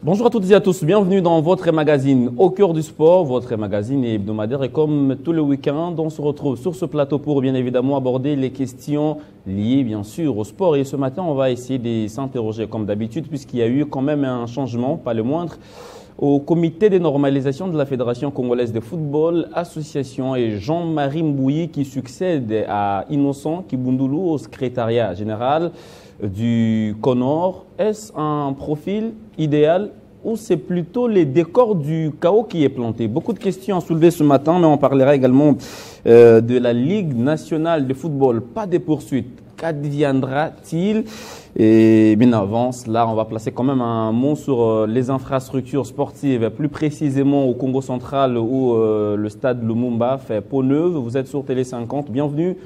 Bonjour à toutes et à tous, bienvenue dans votre magazine Au cœur du sport, votre magazine hebdomadaire et comme tous les week-ends, on se retrouve sur ce plateau pour bien évidemment aborder les questions liées bien sûr au sport et ce matin on va essayer de s'interroger comme d'habitude puisqu'il y a eu quand même un changement, pas le moindre, au comité de normalisation de la Fédération congolaise de football, association et Jean-Marie Mbouyi qui succède à Innocent Kibundoulou au secrétariat général du CONOR. Est-ce un profil idéal ou c'est plutôt les décors du chaos qui est planté? Beaucoup de questions à soulever ce matin, mais on parlera également de la Ligue nationale de football. Pas de poursuites. Qu'adviendra-t-il? Et bien avant cela, on va placer quand même un mot sur les infrastructures sportives, plus précisément au Congo central où le stade Lumumba fait peau neuve. Vous êtes sur Télé 50, bienvenue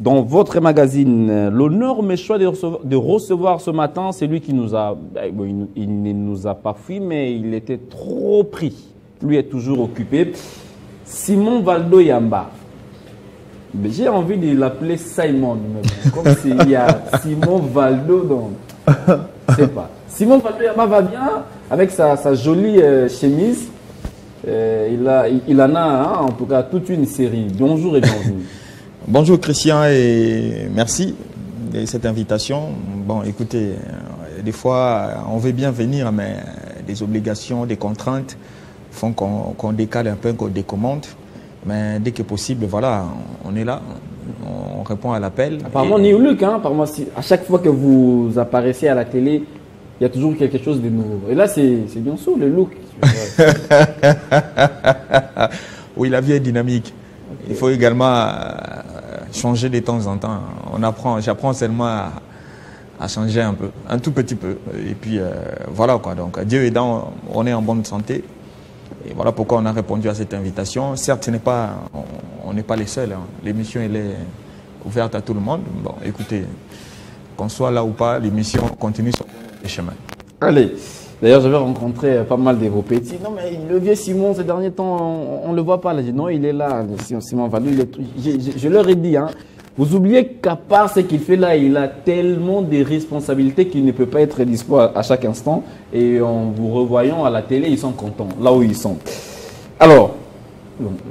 dans votre magazine. L'honneur me choix de recevoir ce matin, c'est lui qui nous a, il ne nous a pas fui, mais il était trop pris. Lui est toujours occupé. Simon Valdo Yamba. J'ai envie de l'appeler Simon, comme s'il y a Simon Valdo, donc je sais pas. Simon Valdo Yamba va bien avec sa jolie chemise. Il en a en tout cas toute une série. Bonjour et bienvenue. Bonjour Christian et merci de cette invitation. Bon, écoutez, des fois on veut bien venir, mais des obligations, des contraintes font qu'on décale un peu, qu'on décommande. Mais dès que possible, voilà, on est là, on répond à l'appel. Apparemment, Luc, apparemment, à chaque fois que vous apparaissez à la télé, il y a toujours quelque chose de nouveau. Et là, c'est bien sûr le look. Oui, la vie est dynamique. Okay. Il faut également changer de temps en temps. J'apprends seulement à changer un peu, un tout petit peu. Et puis voilà quoi. Donc Dieu aidant, on est en bonne santé. Et voilà pourquoi on a répondu à cette invitation. Certes, on n'est pas les seuls. L'émission elle est ouverte à tout le monde. Bon, écoutez, qu'on soit là ou pas, l'émission continue sur les chemins. Allez. D'ailleurs, j'avais rencontré pas mal de vos petits. Non, mais le vieux Simon, ces derniers temps, on ne le voit pas. Là. J'ai dit, non, il est là. Simon Valou, je leur ai dit, vous oubliez qu'à part ce qu'il fait là, il a tellement de responsabilités qu'il ne peut pas être dispo à chaque instant. Et en vous revoyant à la télé, ils sont contents, là où ils sont. Alors,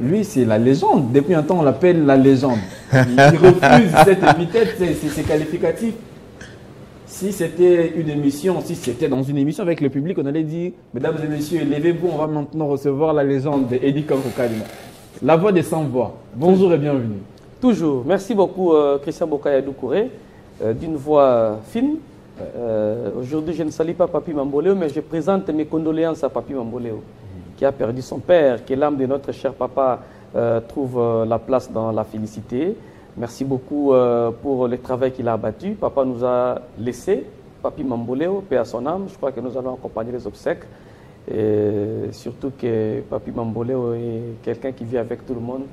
lui, c'est la légende. Depuis un temps, on l'appelle la légende. Il refuse cette épithète, c'est qualificatif. Si c'était une émission, si c'était dans une émission avec le public, on allait dire, mesdames et messieurs, levez-vous, on va maintenant recevoir la légende d'Eddie Kankou Kalima. La voix des sans-voix. Bonjour et bienvenue. Toujours. Merci beaucoup, Christian Bokayadou Kouré, d'une voix fine. Aujourd'hui, je ne salue pas Papi Mamboléo, mais je présente mes condoléances à Papi Mamboléo, qui a perdu son père, que l'âme de notre cher papa trouve la place dans la félicité. Merci beaucoup pour le travail qu'il a abattu. Papa nous a laissé, Papi Mamboléo, paix à son âme. Je crois que nous allons accompagner les obsèques. Et surtout que Papi Mamboléo est quelqu'un qui vit avec tout le monde.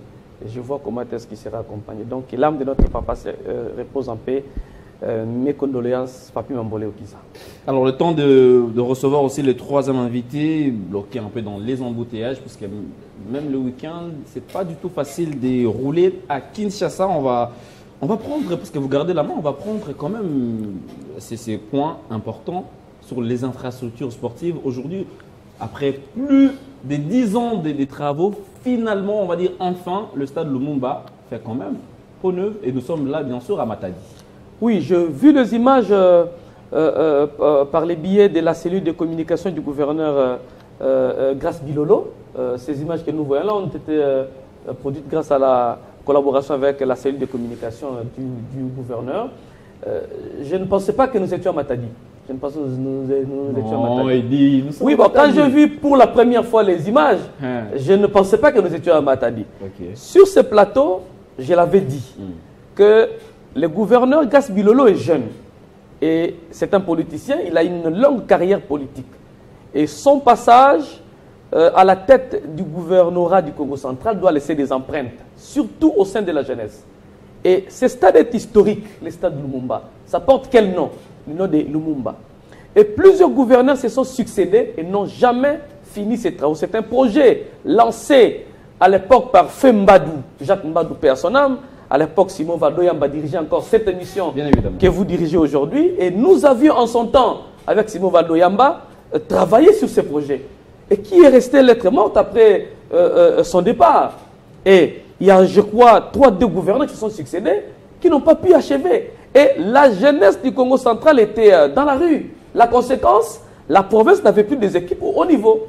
Et je vois comment est-ce qu'il sera accompagné. Donc l'âme de notre papa repose en paix. Mes condoléances, Papi Mamboléo Kiza. Alors le temps de recevoir aussi le troisième invité, bloqué un peu dans les embouteillages, parce que même le week-end, c'est pas du tout facile de rouler à Kinshasa. On va prendre, parce que vous gardez la main, on va prendre quand même ces points importants sur les infrastructures sportives. Aujourd'hui, après plus de 10 ans de travaux, finalement, on va dire enfin, le stade Lumumba fait quand même peau neuve et nous sommes là, bien sûr, à Matadi. Oui, j'ai vu les images par les billets de la cellule de communication du gouverneur Grace Bilolo. Ces images que nous voyons là ont été produites grâce à la collaboration avec la cellule de communication du gouverneur. Je ne pensais pas que nous étions à Matadi. Je ne pensais que nous étions à Matadi. Oui, bon, quand j'ai vu pour la première fois les images, je ne pensais pas que nous étions à Matadi. Okay. Sur ce plateau, je l'avais dit que le gouverneur Grace Bilolo est jeune et c'est un politicien, il a une longue carrière politique. Et son passage à la tête du gouvernorat du Congo central doit laisser des empreintes, surtout au sein de la jeunesse. Et ce stade est historique, le stade Lumumba. Ça porte quel nom? Le nom de Lumumba. Et plusieurs gouverneurs se sont succédés et n'ont jamais fini ces travaux. C'est un projet lancé à l'époque par Feu Mbadou, Jacques Mbadou, paix à son âme. À l'époque, Simon Valdo Yamba dirigeait encore cette émission que vous dirigez aujourd'hui. Et nous avions en son temps, avec Simon Valdo Yamba, travaillé sur ces projets et qui est resté lettre morte après son départ. Et il y a, je crois, 3 gouverneurs qui se sont succédés qui n'ont pas pu achever. Et la jeunesse du Congo central était dans la rue. La conséquence, la province n'avait plus des équipes au haut niveau.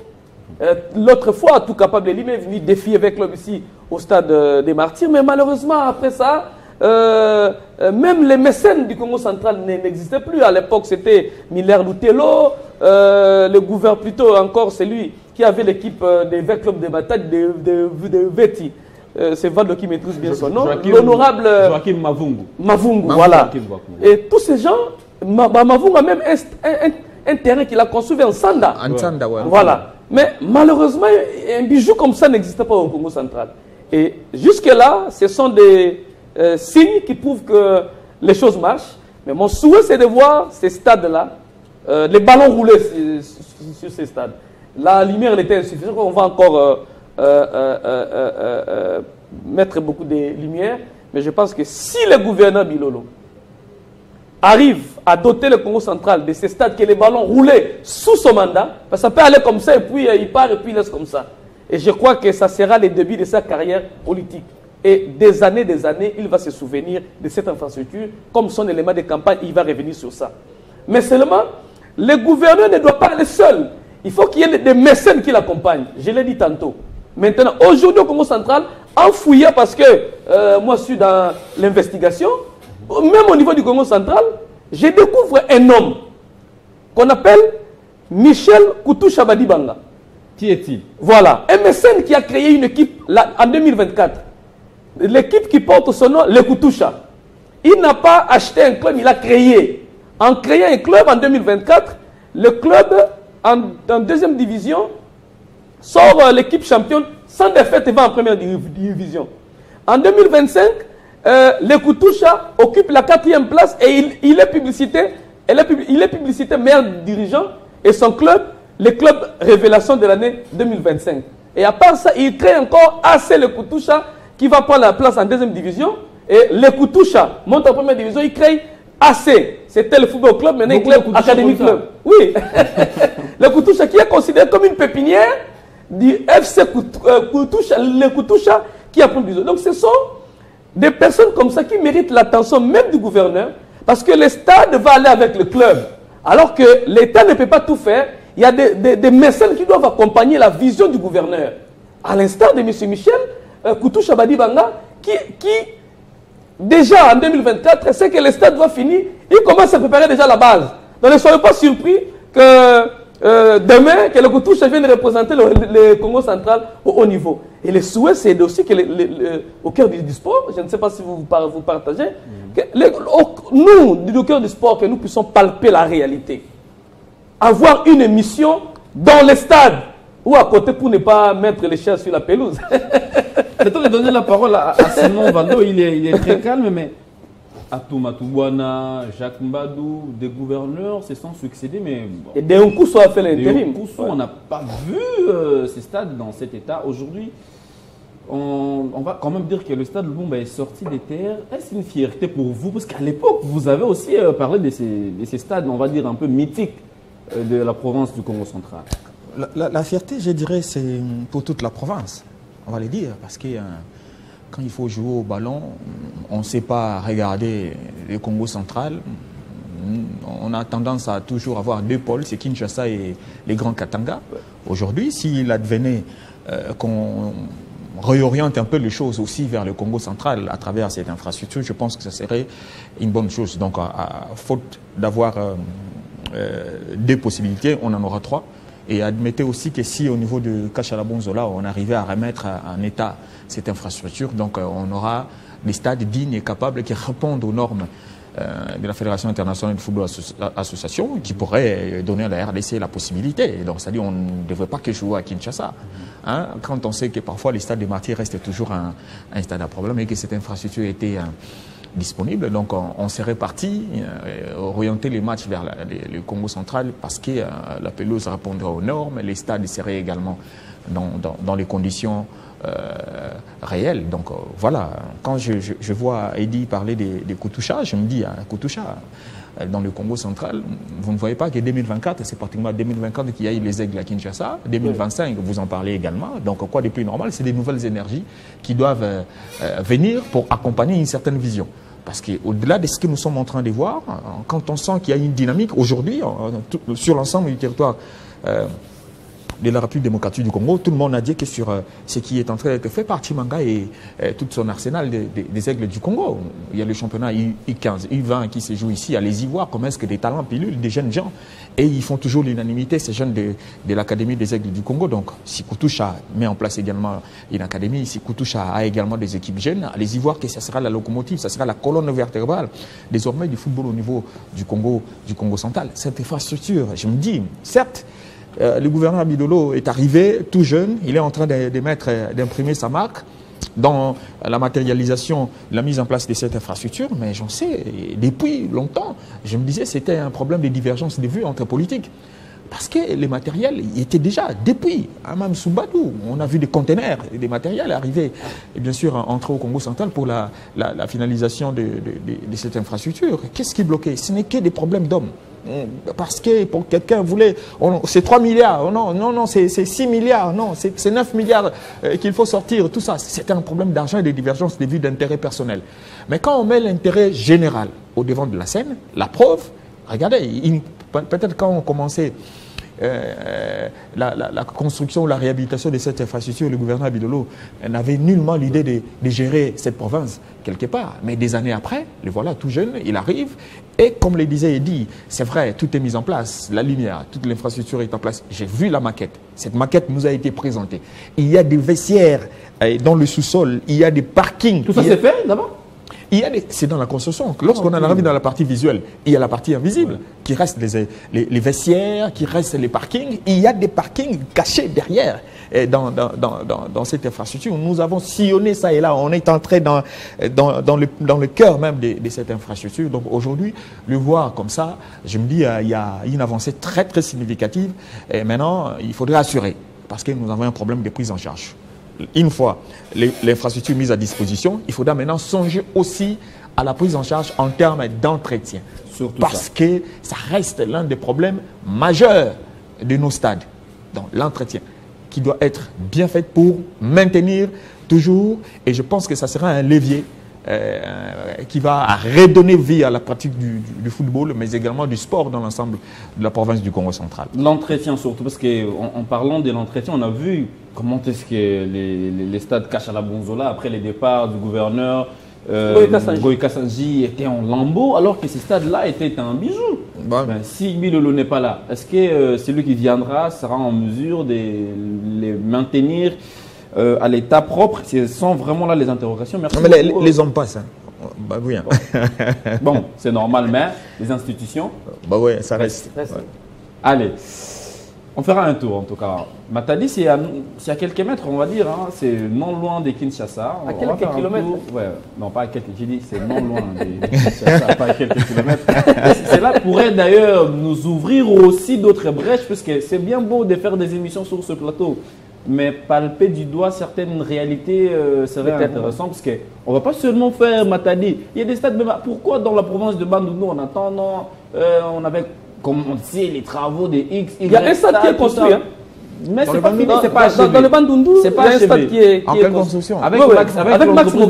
L'autre fois, tout capable, lui est venu défier avec club ici au stade des Martyrs. Mais malheureusement, après ça, même les mécènes du Congo central n'existaient plus. À l'époque, c'était Miller Lutelo, le gouverneur plutôt encore, c'est lui qui avait l'équipe des 20 clubs de bataille de Veti. C'est Valdo qui maîtrise bien son nom. L'honorable Joachim Mavungu. Mavungu, voilà. Et tous ces gens, Mavungu a même un terrain qu'il a construit en Sanda. En Sanda, ouais. Voilà. Mais malheureusement, un bijou comme ça n'existe pas au Congo central. Et jusque-là, ce sont des signes qui prouvent que les choses marchent. Mais mon souhait, c'est de voir ces stades-là, les ballons rouler sur ces stades. La lumière était insuffisante. On va encore mettre beaucoup de lumière. Mais je pense que si le gouverneur Bilolo arrive à doter le Congo central de ces stades, que les ballons roulaient sous son mandat, parce que ça peut aller comme ça et puis il part et puis il laisse comme ça. Et je crois que ça sera le début de sa carrière politique. Et des années, il va se souvenir de cette infrastructure. Comme son élément de campagne, il va revenir sur ça. Mais seulement, le gouverneur ne doit pas aller seul. Il faut qu'il y ait des mécènes qui l'accompagnent. Je l'ai dit tantôt. Maintenant, aujourd'hui au Congo central, en fouillant, parce que moi je suis dans l'investigation, même au niveau du Congo central, je découvre un homme qu'on appelle Michel Koutou Chabadibanga. Qui est-il? Voilà, un mécène qui a créé une équipe là, en 2024. L'équipe qui porte son nom, le Koutoucha. Il n'a pas acheté un club, il a créé. En créant un club en 2024, le club en deuxième division sort l'équipe championne sans défaite et va en première division. En 2025, le Koutoucha occupe la 4e place et il est publicité, il est publicité meilleur dirigeant et son club, le club révélation de l'année 2025. Et à part ça, il crée encore AC le Koutoucha qui va prendre la place en 2e division. Et le Koutoucha monte en première division, il crée AC. C'était le football club, maintenant il crée Académie Club. Oui. Le Koutoucha qui est considéré comme une pépinière du FC Koutoucha, le Koutoucha qui a pris le Donc ce sont des personnes comme ça qui méritent l'attention même du gouverneur, parce que le stade va aller avec le club. Alors que l'État ne peut pas tout faire, il y a des mécènes qui doivent accompagner la vision du gouverneur. À l'instar de M. Michel Koutou Chabadibanga, qui déjà en 2024, sait que le stade va finir, il commence à préparer déjà la base. Donc ne soyez pas surpris que demain, que le Koutoucha vienne représenter le Congo central au haut niveau. Et le souhait, c'est aussi que au cœur du sport, je ne sais pas si vous partagez, que nous, du cœur du sport, que nous puissions palper la réalité. Avoir une mission dans le stade ou à côté pour ne pas mettre les chiens sur la pelouse. Le temps de donner la parole à Simon Valdo, il est très calme, mais Atou Matouana, Jacques Mbadou, des gouverneurs se sont succédés, mais... Bon, et d'un coup, ça a fait l'intérim. On n'a pas vu ces stades dans cet état. Aujourd'hui, on va quand même dire que le stade Lumumba est sorti des terres. Est-ce une fierté pour vous? Parce qu'à l'époque, vous avez aussi parlé de ces stades, on va dire, un peu mythiques de la province du Congo central. La fierté, je dirais, c'est pour toute la province, on va le dire, parce que quand il faut jouer au ballon, on ne sait pas regarder le Congo central. On a tendance à toujours avoir 2 pôles, c'est Kinshasa et les Grands Katanga. Aujourd'hui, s'il advenait qu'on réoriente un peu les choses aussi vers le Congo central à travers cette infrastructure, je pense que ce serait une bonne chose. Donc, à faute d'avoir 2 possibilités, on en aura 3. Et admettez aussi que si au niveau de Kachalabonzola, on arrivait à remettre en état cette infrastructure, donc on aura des stades dignes et capables qui répondent aux normes de la Fédération internationale de football association, qui pourraient donner à la RDC la possibilité. Donc, c'est-à-dire on ne devrait pas que jouer à Kinshasa. Hein, quand on sait que parfois les stades des Martyrs restent toujours un stade à problème et que cette infrastructure était disponible. Donc on serait parti orienter les matchs vers le Congo central parce que la pelouse répondrait aux normes, les stades seraient également dans les conditions réelles. Donc voilà, quand je vois Eddy parler des Koutoucha, je me dis, Koutoucha, dans le Congo central. Vous ne voyez pas que 2024, c'est pratiquement 2024 qu'il y a eu les aigles à Kinshasa. 2025, vous en parlez également. Donc, quoi de plus normal, c'est des nouvelles énergies qui doivent venir pour accompagner une certaine vision. Parce qu'au-delà de ce que nous sommes en train de voir, quand on sent qu'il y a une dynamique aujourd'hui, sur l'ensemble du territoire de la République démocratique du Congo, tout le monde a dit que sur ce qui est en train d'être fait par Chimanga et tout son arsenal des aigles du Congo. Il y a le championnat U15, U20 qui se joue ici. Allez-y voir comment est-ce que des talents pilules, des jeunes gens, et ils font toujours l'unanimité, ces jeunes de l'Académie des aigles du Congo. Donc, si Kutusha met en place également une académie, si Kutusha a également des équipes jeunes, allez-y voir que ça sera la locomotive, ça sera la colonne vertébrale désormais du football au niveau du Congo central. Cette infrastructure, je me dis, certes, le gouverneur Bidolo est arrivé tout jeune, il est en train d'imprimer sa marque dans la matérialisation, la mise en place de cette infrastructure, mais j'en sais, depuis longtemps, je me disais que c'était un problème de divergence de vues entre politiques. Parce que les matériels étaient déjà, depuis Amam Soumbadou, on a vu des conteneurs et des matériels arriver, et bien sûr, entrer au Congo central pour la finalisation de cette infrastructure. Qu'est-ce qui bloquait? Ce n'est que des problèmes d'hommes. Parce que pour quelqu'un voulait, c'est 3 milliards, non, c'est 6 milliards, non, c'est 9 milliards qu'il faut sortir, tout ça. C'était un problème d'argent et de divergence de vues d'intérêt personnel. Mais quand on met l'intérêt général au devant de la scène, la preuve, regardez, peut-être quand on commençait la construction ou la réhabilitation de cette infrastructure, le gouverneur Bidolo n'avait nullement l'idée de gérer cette province quelque part. Mais des années après, le voilà tout jeune, il arrive. Et comme le disait Eddy, c'est vrai, tout est mis en place, la lumière, toute l'infrastructure est en place. J'ai vu la maquette. Cette maquette nous a été présentée. Il y a des vestiaires dans le sous-sol, il y a des parkings. Tout ça c'est fait d'abord? C'est dans la construction. Lorsqu'on en arrive dans la partie visuelle, il y a la partie invisible, qui reste les vestiaires, qui reste les parkings. Il y a des parkings cachés derrière dans cette infrastructure. Nous avons sillonné ça et là. On est entré dans le cœur même de cette infrastructure. Donc aujourd'hui, le voir comme ça, je me dis, il y a une avancée très très significative. Et maintenant, il faudrait assurer, parce que nous avons un problème de prise en charge. Une fois l'infrastructure mise à disposition, il faudra maintenant songer aussi à la prise en charge en termes d'entretien. Parce que ça reste l'un des problèmes majeurs de nos stades. Donc l'entretien qui doit être bien fait pour maintenir toujours, et je pense que ça sera un levier qui va redonner vie à la pratique du football, mais également du sport dans l'ensemble de la province du Congo central. L'entretien surtout, parce qu'en parlant de l'entretien, on a vu comment est-ce que les stades cachent à la Bonzola après les départs du gouverneur. Goïka Sanji était en lambeau, alors que ces stades-là étaient un bijou. Si Bilolo n'est pas là, est-ce que celui qui viendra sera en mesure de les maintenir à l'état propre? Ce sont vraiment là les interrogations. Merci. Non, mais les hommes passent. Hein. Bah oui. Hein. Bon, c'est normal, mais les institutions. Bah oui, ça reste. Ouais. Allez, on fera un tour en tout cas. Matadi, c'est à quelques mètres, on va dire. Hein. C'est non loin de Kinshasa. À quelques kilomètres? Ouais, non, pas à quelques. J'ai dit c'est non loin de Kinshasa, pas à quelques kilomètres. Cela pourrait d'ailleurs nous ouvrir aussi d'autres brèches, puisque c'est bien beau de faire des émissions sur ce plateau. Mais palper du doigt certaines réalités serait intéressant parce qu'on ne va pas seulement faire Matadi. Il y a des stades, pourquoi dans la province de Bandundu on attend, on avait commencé les travaux des X, Y, il y a un stade qui est construit. Hein? Mais c'est pas fini, c'est pas achevé. Dans le Bandundu, c'est pas achevé. Stade qui est en pleine construction. Avec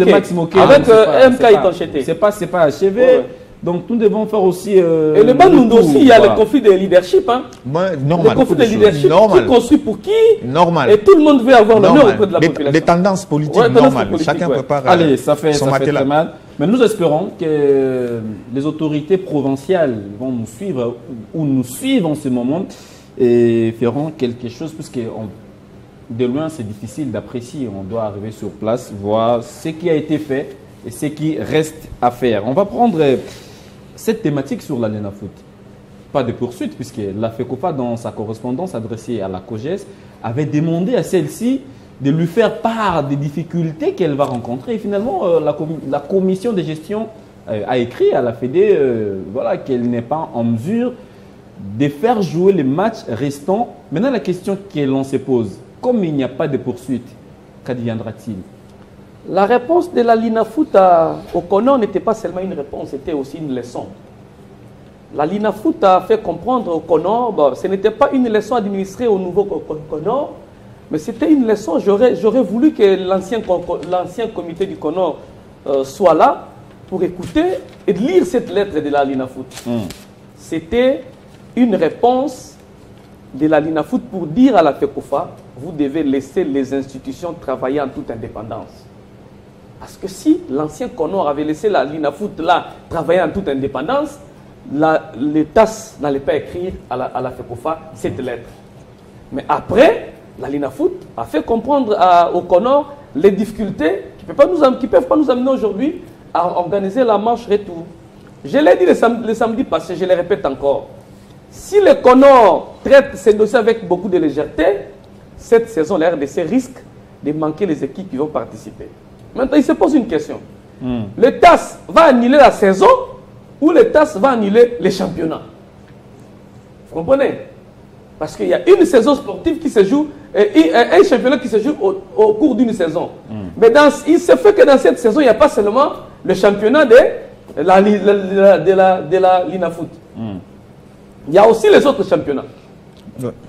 Max Moké. Avec MK Itanchete. C'est pas achevé. Ouais. Donc nous devons faire aussi. Et le Bandundu aussi, il y a le conflit de leadership. Hein. Normal. Le conflit de leadership, qui construit pour qui? Normal. Et tout le monde veut avoir l'honneur auprès de la population. Les tendances politiques normales. Chacun prépare. Allez, ça fait très mal. Mais nous espérons que les autorités provinciales vont nous suivre ou nous suivent en ce moment et feront quelque chose, puisque de loin c'est difficile d'apprécier. On doit arriver sur place, voir ce qui a été fait et ce qui reste à faire. On va prendre cette thématique sur la LENAFOOT. Pas de poursuite, puisque la FECOFA, dans sa correspondance adressée à la COGES, avait demandé à celle-ci de lui faire part des difficultés qu'elle va rencontrer. Et finalement, la commission de gestion a écrit à la Fédé voilà, qu'elle n'est pas en mesure de faire jouer les matchs restants. Maintenant, la question que l'on se pose, comme il n'y a pas de poursuite, qu'adviendra-t-il? La réponse de la LENAFOOT au Conan n'était pas seulement une réponse, c'était aussi une leçon. la Linafoot a fait comprendre au Conor, bon, ce n'était pas une leçon administrée au nouveau Conor, mais c'était une leçon, j'aurais voulu que l'ancien comité du Conor soit là pour écouter et lire cette lettre de la Linafoot. C'était une réponse de la Linafoot pour dire à la FECOFA, vous devez laisser les institutions travailler en toute indépendance. Parce que si l'ancien Conor avait laissé la Linafoot là travailler en toute indépendance, les TAS n'allaient pas écrire à la FECOFA cette lettre. Mais après, la Linafoot a fait comprendre au Conor les difficultés qui ne peuvent pas nous amener aujourd'hui à organiser la marche retour. Je l'ai dit le samedi passé, je le répète encore. Si le Conor traite ces dossiers avec beaucoup de légèreté, cette saison, la RDC risque de manquer les équipes qui vont participer. Maintenant, il se pose une question. Le TAS va annuler la saison ou le TAS va annuler les championnats? Vous comprenez? Parce qu'il y a une saison sportive qui se joue, un championnat qui se joue au cours d'une saison. Mais il se fait que dans cette saison, il n'y a pas seulement le championnat de la Linafoot. Il y a aussi les autres championnats.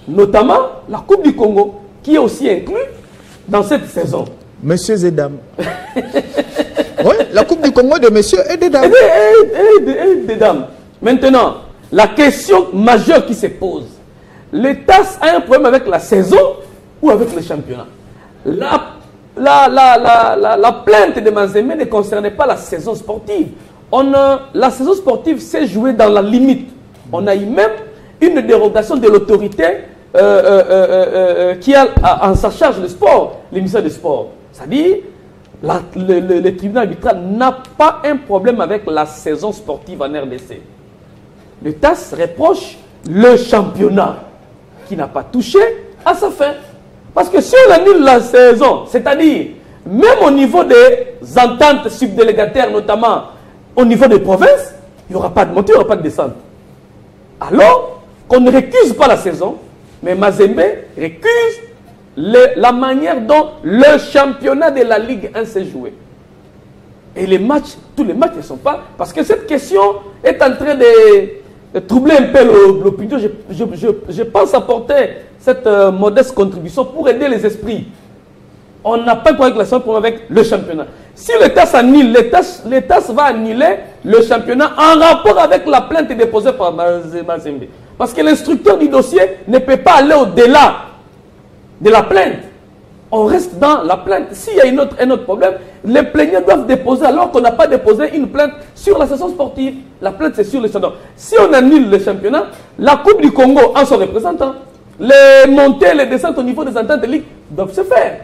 Notamment la Coupe du Congo, qui est aussi inclus dans cette saison. Messieurs et dames. Oui, la Coupe du Congo de messieurs et de dames. Et des dames. Maintenant, la question majeure qui se pose, le TAS a un problème avec la saison ou avec le championnat? La plainte de Mazembe ne concernait pas la saison sportive. La saison sportive s'est jouée dans la limite. On a eu même une dérogation de l'autorité qui a en sa charge le sport, le ministère du sport. C'est-à-dire, le tribunal arbitral n'a pas un problème avec la saison sportive en RDC. Le TAS reproche le championnat qui n'a pas touché à sa fin. Parce que si on annule la saison, c'est-à-dire, même au niveau des ententes subdélégataires, notamment au niveau des provinces, il n'y aura pas de montée, il n'y aura pas de descente. Alors qu'on ne récuse pas la saison, mais Mazembe récuse la manière dont le championnat de la Ligue 1 s'est joué. Et les matchs, tous les matchs ne sont pas... Parce que cette question est en train de troubler un peu l'opinion. Je pense apporter cette modeste contribution pour aider les esprits. On n'a pas de relation avec le championnat. Si le TAS annule, le TAS va annuler le championnat en rapport avec la plainte déposée par Mazembe. Parce que l'instructeur du dossier ne peut pas aller au-delà de la plainte. On reste dans la plainte. S'il y a un autre problème, les plaignants doivent déposer alors qu'on n'a pas déposé une plainte sur la saison sportive. La plainte, c'est sur le championnat. Si on annule le championnat, la Coupe du Congo en son représentant, les montées, les descentes au niveau des ententes de ligue doivent se faire.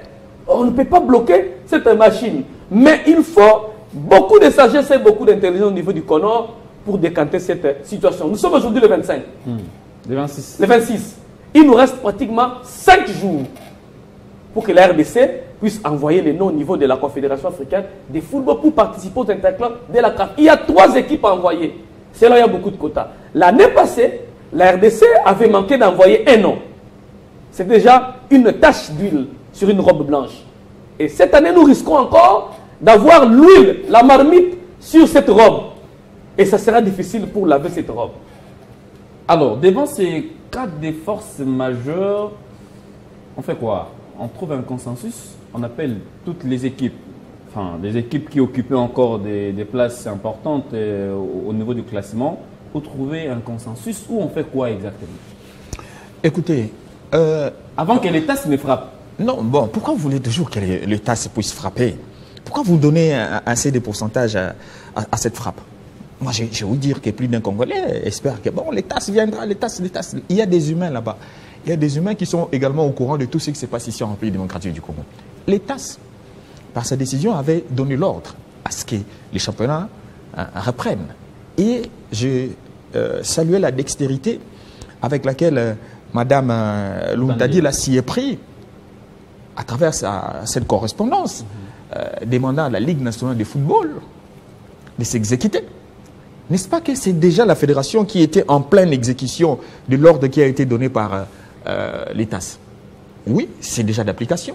On ne peut pas bloquer cette machine. Mais il faut beaucoup de sagesse et beaucoup d'intelligence au niveau du Conor pour décanter cette situation. Nous sommes aujourd'hui le 25. Le 26. Le 26. Il nous reste pratiquement 5 jours pour que la RDC puisse envoyer les noms au niveau de la Confédération africaine de football pour participer aux interclubs de la CAF. Il y a 3 équipes à envoyer. C'est là où il y a beaucoup de quotas. L'année passée, la RDC avait manqué d'envoyer un nom. C'est déjà une tache d'huile sur une robe blanche. Et cette année, nous risquons encore d'avoir l'huile, la marmite sur cette robe. Et ça sera difficile pour laver cette robe. Alors, devant ces cas de force majeure, on fait quoi? On trouve un consensus, on appelle toutes les équipes, enfin des équipes qui occupaient encore des places importantes au niveau du classement, pour trouver un consensus, ou on fait quoi exactement? Écoutez, avant que l'État se ne frappe. Non, bon, pourquoi vous voulez toujours que l'État puisse frapper? Pourquoi vous donnez assez de pourcentage à cette frappe? Moi, je vais vous dire que plus d'un Congolais espère que bon, l'État viendra, l'État. Il y a des humains là-bas. Il y a des humains qui sont également au courant de tout ce qui se passe ici en pays démocratique du Congo. L'État, par sa décision, avait donné l'ordre à ce que les championnats reprennent. Et je saluais la dextérité avec laquelle Mme Luntadi s'y est pris à travers cette correspondance, demandant à la Ligue nationale de football de s'exécuter. N'est-ce pas que c'est déjà la fédération qui était en pleine exécution de l'ordre qui a été donné par l'État? Oui, c'est déjà d'application.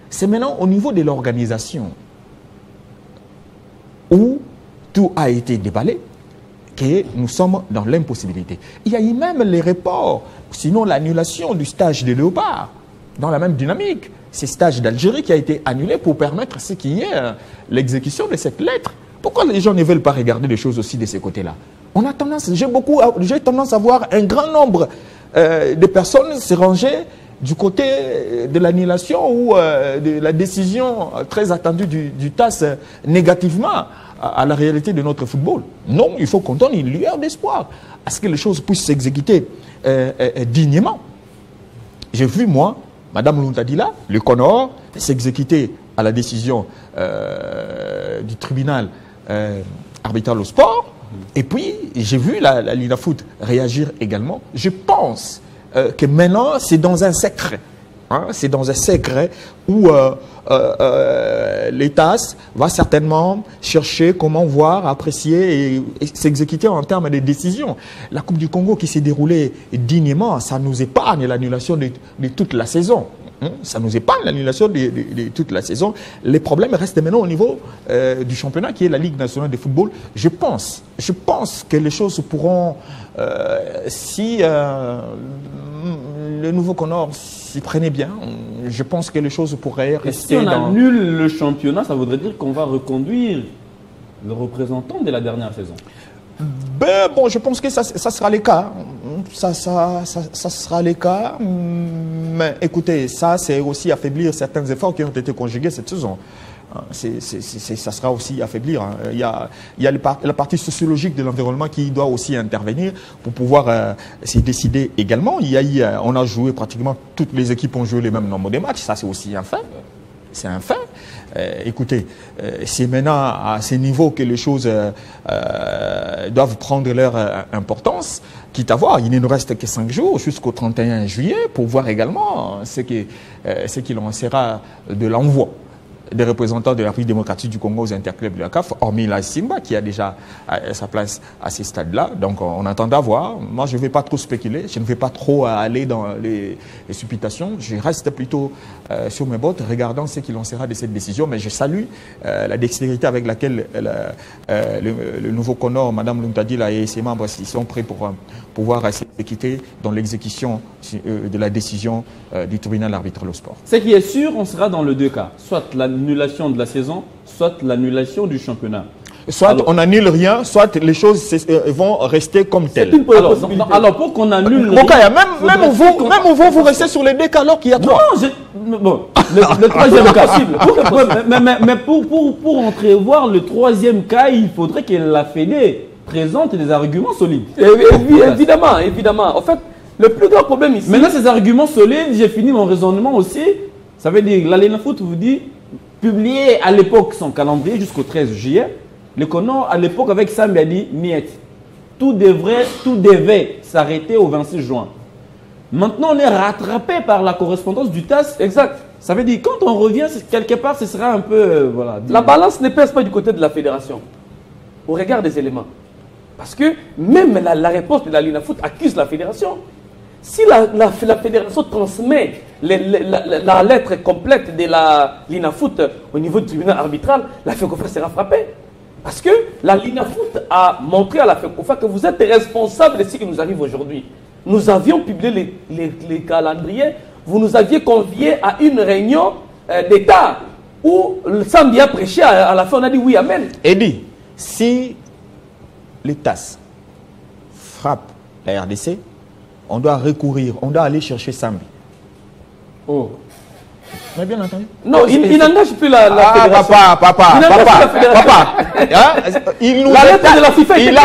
C'est maintenant au niveau de l'organisation où tout a été déballé que nous sommes dans l'impossibilité. Il y a eu même les reports, sinon l'annulation du stage de Léopard, dans la même dynamique. Ce stage d'Algérie qui a été annulé pour permettre ce qui est l'exécution de cette lettre. Pourquoi les gens ne veulent pas regarder les choses aussi de ces côtés-là? On a tendance, j'ai tendance à voir un grand nombre de personnes se ranger du côté de l'annulation ou de la décision très attendue du TAS négativement à la réalité de notre football. Non, il faut qu'on donne une lueur d'espoir à ce que les choses puissent s'exécuter dignement. J'ai vu, moi, Madame Luntadila, le Conor, s'exécuter à la décision du tribunal arbitral au sport. Et puis, j'ai vu la Linafoot réagir également. Je pense que maintenant, c'est dans un secret. Hein, c'est dans un secret où l'État va certainement chercher comment voir, apprécier et s'exécuter en termes de décisions. La Coupe du Congo qui s'est déroulée dignement, ça nous épargne l'annulation de toute la saison. Ça nous épargne l'annulation de toute la saison. Les problèmes restent maintenant au niveau du championnat qui est la Ligue nationale de football. Je pense que les choses pourront, si le nouveau Conor s'y prenait bien, je pense que les choses pourraient rester. Et si on annule le championnat, ça voudrait dire qu'on va reconduire le représentant de la dernière saison. Ben, bon, je pense que ça sera le cas. Ça sera le cas. Mais écoutez, ça, c'est aussi affaiblir certains efforts qui ont été conjugués cette saison. Ça sera aussi affaiblir. Il y a la partie sociologique de l'environnement qui doit aussi intervenir pour pouvoir s'y décider également. On a joué pratiquement, toutes les équipes ont joué les mêmes nombres de matchs. Ça, c'est aussi un fait. C'est un fait. Écoutez, c'est maintenant à ce niveau que les choses doivent prendre leur importance. Quitte à voir, il ne nous reste que 5 jours jusqu'au 31 juillet pour voir également ce qu'il en sera de l'envoi des représentants de la République démocratique du Congo aux interclubs de la CAF, hormis la Simba qui a déjà sa place à ces stades-là. Donc on attend d'avoir. Moi, je ne vais pas trop spéculer, je ne vais pas trop aller dans les supputations. Je reste plutôt sur mes bottes, regardant ce qu'il en sera de cette décision. Mais je salue la dextérité avec laquelle le nouveau Conor, Mme Luntadila et ses membres sont prêts pour pouvoir s'équiter dans l'exécution de la décision du tribunal arbitral au sport. Ce qui est sûr, on sera dans le deux cas. Soit l'annulation de la saison, soit l'annulation du championnat. Soit on n'annule rien, soit les choses vont rester comme telles. Alors pour qu'on annule... Même vous restez sur les deux cas alors qu'il y a trois. Non, bon, le troisième cas. Mais pour entrevoir le troisième cas, il faudrait que la Fédé présente des arguments solides. Évidemment. En fait, le plus grand problème ici... Maintenant, ces arguments solides, j'ai fini mon raisonnement aussi. Ça veut dire, la Linafoot vous dit, publier à l'époque son calendrier jusqu'au 13 juillet. Le Conor, à l'époque, avec Sambi, a dit, niet. Tout devait s'arrêter au 26 juin. Maintenant, on est rattrapé par la correspondance du TAS. Exact. Ça veut dire, quand on revient, quelque part, ce sera un peu... voilà. La balance ne pèse pas du côté de la fédération. Au regard des éléments. Parce que même la réponse de la Linafoot accuse la fédération. Si la fédération transmet la lettre complète de la Linafoot au niveau du tribunal arbitral, la FECOFA sera frappée. Parce que la Linafoot a montré à la FECOFA que vous êtes responsable de ce qui nous arrive aujourd'hui. Nous avions publié les calendriers, vous nous aviez conviés à une réunion d'État où Sambi a prêché, à la fin on a dit oui, amen. Et dit, si l'État frappe la RDC, on doit recourir, on doit aller chercher Sambi. Oh. On a bien entendu? Non, il n'engage plus la fédération. Papa. La lettre de la FIFA, il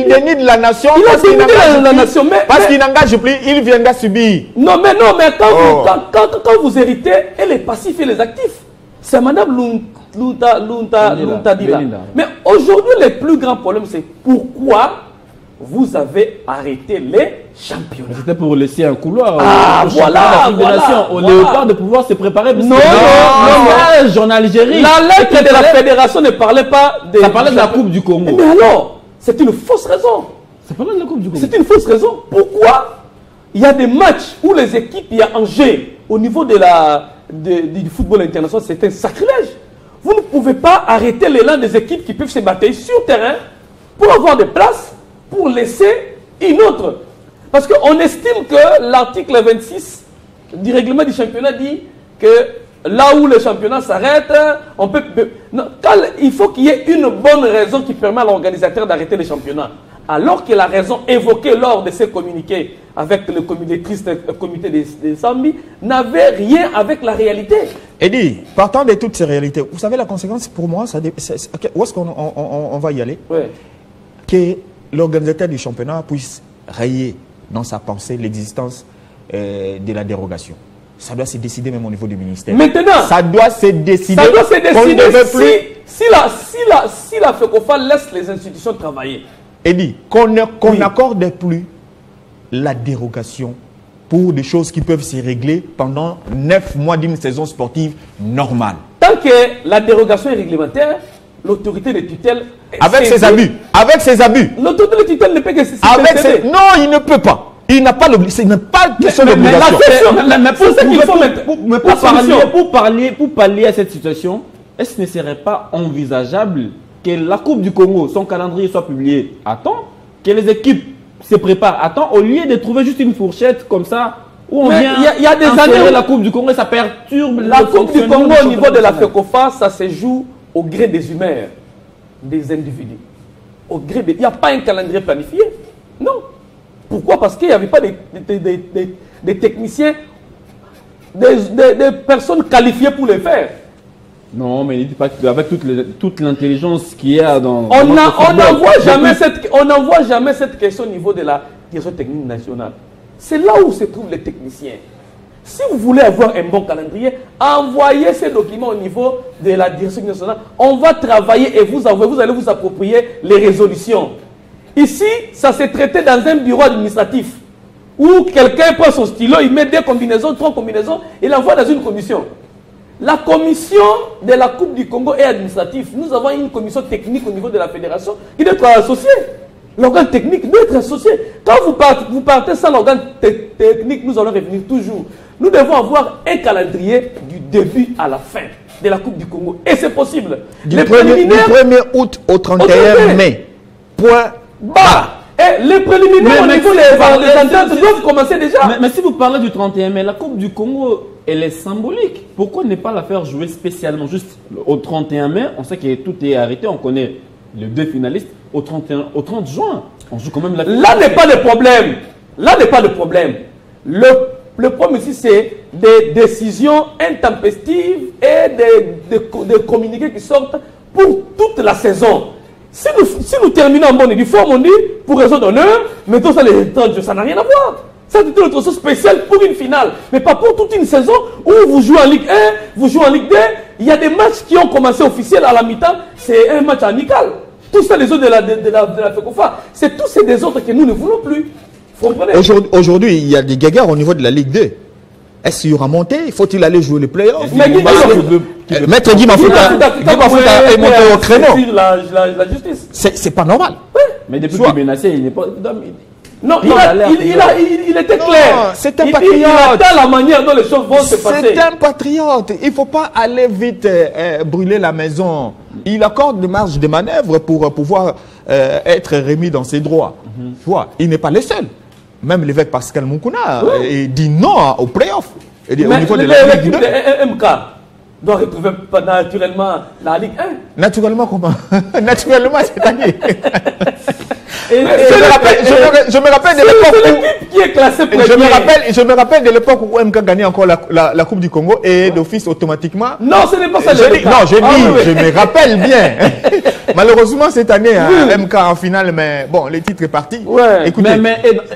dénie de la nation. Il a dénié de la nation, mais... Parce qu'il n'engage plus, il viendra subir. Non, mais quand vous héritez, et les passifs et les actifs, c'est Mme Luntadila. Mais aujourd'hui, le plus grand problème, c'est pourquoi vous avez arrêté les championnats. C'était pour laisser un couloir au Léopard de pouvoir se préparer. Non, en Algérie. La lettre de la fédération ne parlait pas de... Ça parlait de la Coupe du Congo. Mais alors, c'est une fausse raison. Ça parlait de la Coupe du Congo. C'est une fausse raison. Pourquoi il y a des matchs où les équipes, il y a Angers, au niveau du football international, c'est un sacrilège. Vous ne pouvez pas arrêter l'élan des équipes qui peuvent se battre sur terrain pour avoir des places, pour laisser une autre. Parce qu'on estime que l'article 26 du règlement du championnat dit que là où le championnat s'arrête, on peut... Non, il faut qu'il y ait une bonne raison qui permet à l'organisateur d'arrêter le championnat. Alors que la raison évoquée lors de ces communiqués avec le comité des Zambie n'avait rien avec la réalité. Eddie, partant de toutes ces réalités, vous savez la conséquence pour moi, où est-ce qu'on va y aller? Ouais. Que l'organisateur du championnat puisse rayer dans sa pensée l'existence de la dérogation. Ça doit se décider même au niveau du ministère. Maintenant, ça doit se décider. Ça doit se décider si la FECOFA laisse les institutions travailler. Et dit qu'on n'accorde plus la dérogation pour des choses qui peuvent se régler pendant 9 mois d'une saison sportive normale. Tant que la dérogation est réglementaire, l'autorité de tutelle... Avec ses abus. Avec ses abus. L'autorité de tutelle ne peut que se... Non, il ne peut pas. Il n'a pas l'obligation. Il n'a pas question d'obligation. Mais pour ça qu'il faut mettre... Pour pallier à cette situation, est-ce que ce ne serait pas envisageable que la Coupe du Congo, son calendrier soit publié à temps, que les équipes se préparent à temps, au lieu de trouver juste une fourchette comme ça, où on vient y a des années la Coupe du Congo et ça perturbe la Coupe du Congo au niveau de la FECOFA, ça se joue au gré des humeurs des individus. Au gré il n'y a pas un calendrier planifié. Non. Pourquoi? Parce qu'il n'y avait pas des techniciens, des personnes qualifiées pour le faire. Non, mais il dit pas que avec toute l'intelligence qu'il y a dans... On n'envoie jamais cette question au niveau de la direction technique nationale. C'est là où se trouvent les techniciens. Si vous voulez avoir un bon calendrier, envoyez ces documents au niveau de la direction nationale. On va travailler et vous allez vous approprier les résolutions. Ici, ça s'est traité dans un bureau administratif où quelqu'un prend son stylo, il met 2 combinaisons, 3 combinaisons, il envoie dans une commission. La commission de la Coupe du Congo est administrative. Nous avons une commission technique au niveau de la fédération qui doit être associée. L'organe technique doit être associé. Quand vous partez sans l'organe technique, nous allons revenir toujours. Nous devons avoir un calendrier du début à la fin de la Coupe du Congo. Et c'est possible. Du 1er août au 31 mai. Point bas. Et les préliminaires au niveau des ententes doivent commencer déjà. Mais si vous parlez du 31 mai, la Coupe du Congo, elle est symbolique. Pourquoi ne pas la faire jouer spécialement juste au 31 mai? On sait que tout est arrêté, on connaît les 2 finalistes. Au 30 juin, on joue quand même la finale. Là n'est pas le problème. Là n'est pas le problème. Le problème ici, c'est des décisions intempestives et des communiqués qui sortent pour toute la saison. Si nous terminons en bonne et due forme, on dit, pour raison d'honneur, mettons ça les 30 jours, ça n'a rien à voir. Ça, c'est une autre chose spéciale pour une finale, mais pas pour toute une saison où vous jouez en Ligue 1, vous jouez en Ligue 2. Il y a des matchs qui ont commencé officiels à la mi-temps, c'est un match amical. Tout ça, les autres de la FECOFA, c'est tous ces désordres que nous ne voulons plus. Aujourd'hui, il y a des gagarres au niveau de la Ligue 2. Est-ce qu'il y aura monté? Faut-il aller jouer les playoffs? Maître Guy Mafouta est monté au créneau. La justice. C'est pas normal. Mais depuis qu'il est menacé, il n'est pas... Non, il était clair. C'est un patriote. Il attend la manière dont les choses vont se passer. C'est un patriote. Il ne faut pas aller vite brûler la maison. Il accorde des marges de manœuvre pour pouvoir être remis dans ses droits. Tu vois, il n'est pas le seul. Même l'évêque Pascal Moukouna dit non au playoff. Au niveau de la Ligue 2. MK doit retrouver naturellement la Ligue 1. Naturellement comment? Naturellement, c'est-à-dire. Je me rappelle de l'époque où qui est classé premier. Je me rappelle de l'époque où MK gagnait encore la Coupe du Congo et d'office automatiquement. Non, ce n'est pas ça. Je me rappelle bien. Malheureusement cette année, MK en finale, mais bon, le titre est parti. Ouais. Écoutez,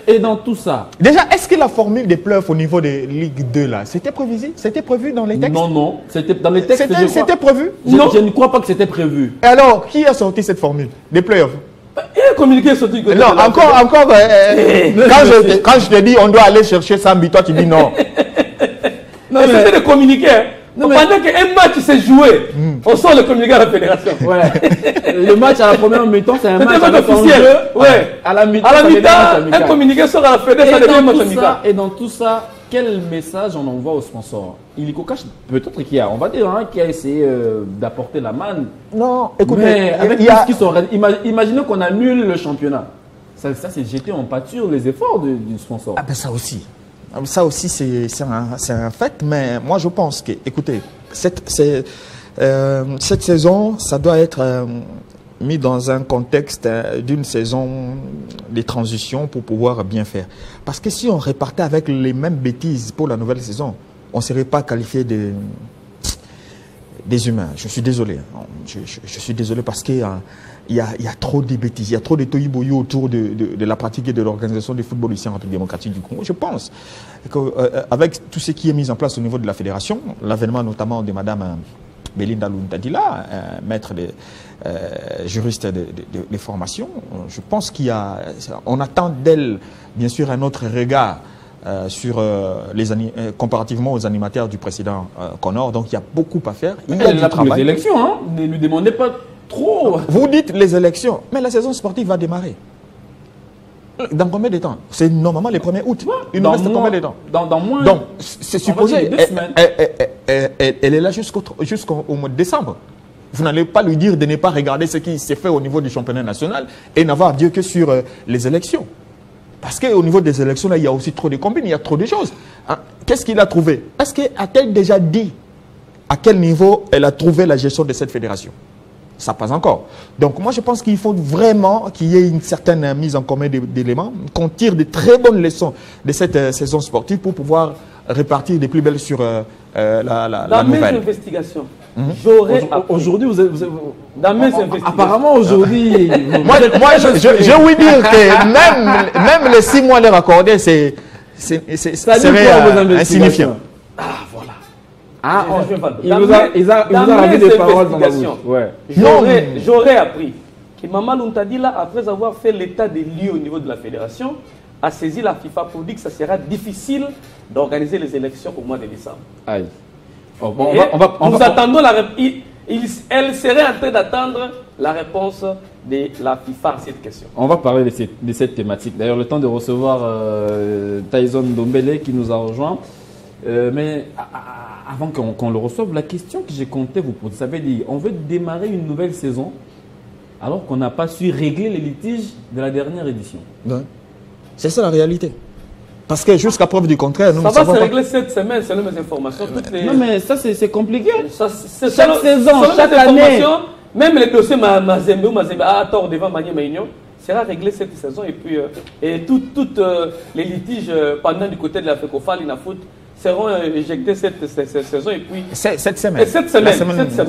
et dans tout ça. Déjà, est-ce que la formule des playoffs au niveau de Ligue 2 là, c'était prévu? C'était prévu dans les textes? Non, c'était dans les textes. C'était prévu? Non, je ne crois pas que c'était prévu. Et alors, qui a sorti cette formule des playoffs? Il a communiqué sur tout. Non, encore. Quand je te dis on doit aller chercher Sambi, toi tu dis non. Non, c'était le communiqué. Pendant qu'un match s'est joué, on sort le communiqué à la fédération. Ouais. Le match à la première mi-temps, c'est un match officiel. Ouais. À la mi-temps, un communiqué sort à la fédération, ça devient un match amical. Et dans tout ça, quel message on envoie aux sponsors? Illico Cash, peut-être qu'il y a, on va dire, qui a essayé d'apporter la manne. Non, écoutez, mais avec tout ce qui sont, imaginez qu'on annule le championnat. Ça c'est jeter en pâture les efforts du sponsor. Ah ben ça aussi. Ça aussi, c'est un fait. Mais moi, je pense que, écoutez, cette saison, ça doit être mis dans un contexte d'une saison de transition pour pouvoir bien faire. Parce que si on repartait avec les mêmes bêtises pour la nouvelle saison, on ne serait pas qualifié des humains. Je suis désolé. Je suis désolé parce qu'il y a trop de bêtises. Il y a trop de tohubohu autour de la pratique et de l'organisation du football ici en République démocratique du Congo. Je pense qu'avec tout ce qui est mis en place au niveau de la fédération, l'avènement notamment de Mme Belinda Luntadila, maître juriste de formation, je pense on attend d'elle, bien sûr, un autre regard sur comparativement aux animateurs du précédent Connor. Donc il y a beaucoup à faire. Il y a du travail. Les élections, hein, ne lui demandez pas trop. Vous dites les élections, mais la saison sportive va démarrer. Dans combien de temps? C'est normalement le 1er août. Il nous reste combien de temps? Dans moins. Donc, c'est supposé. 2 semaines. Elle est là jusqu'au mois de décembre. Vous n'allez pas lui dire de ne pas regarder ce qui s'est fait au niveau du championnat national et n'avoir Dieu que sur les élections. Parce qu'au niveau des élections, là, il y a aussi trop de combines, il y a trop de choses. Hein? Qu'est-ce qu'il a trouvé? A-t-elle déjà dit à quel niveau elle a trouvé la gestion de cette fédération? Ça passe encore. Donc moi je pense qu'il faut vraiment qu'il y ait une certaine mise en commun d'éléments, qu'on tire de très bonnes leçons de cette saison sportive pour pouvoir répartir des plus belles sur la dans nouvelle. mes investigations, j'aurais aujourd'hui dans mes investigations. Apparemment aujourd'hui. moi je oui dire que même les 6 mois leur accordés, c'est serait insignifiant. Ah voilà. Ah, il Dans vous a ravi des paroles dans la bouche. Ouais. J'aurais appris que Maman Luntadila, après avoir fait l'état des lieux au niveau de la fédération, a saisi la FIFA pour dire que ça sera difficile d'organiser les élections au mois de décembre. Aïe. Nous attendons la réponse. Elle serait en train d'attendre la réponse de la FIFA à cette question. On va parler de cette thématique. D'ailleurs, le temps de recevoir Tyson Ndombele qui nous a rejoint. Mais avant qu'on le reçoive, la question que j'ai compté vous poser, ça veut dire on veut démarrer une nouvelle saison alors qu'on n'a pas su régler les litiges de la dernière édition. Ouais. C'est ça la réalité. Parce que jusqu'à preuve du contraire, nous ça va se régler cette semaine, selon mes informations. Non mais ça c'est compliqué. Chaque saison, chaque année. Même les dossiers Mazembe ou Mazembe à tort devant Magné Maignon sera réglé cette saison et puis toutes les litiges pendant du côté de la FECOFA, l'INAFOOT seront éjectés cette saison et puis cette semaine.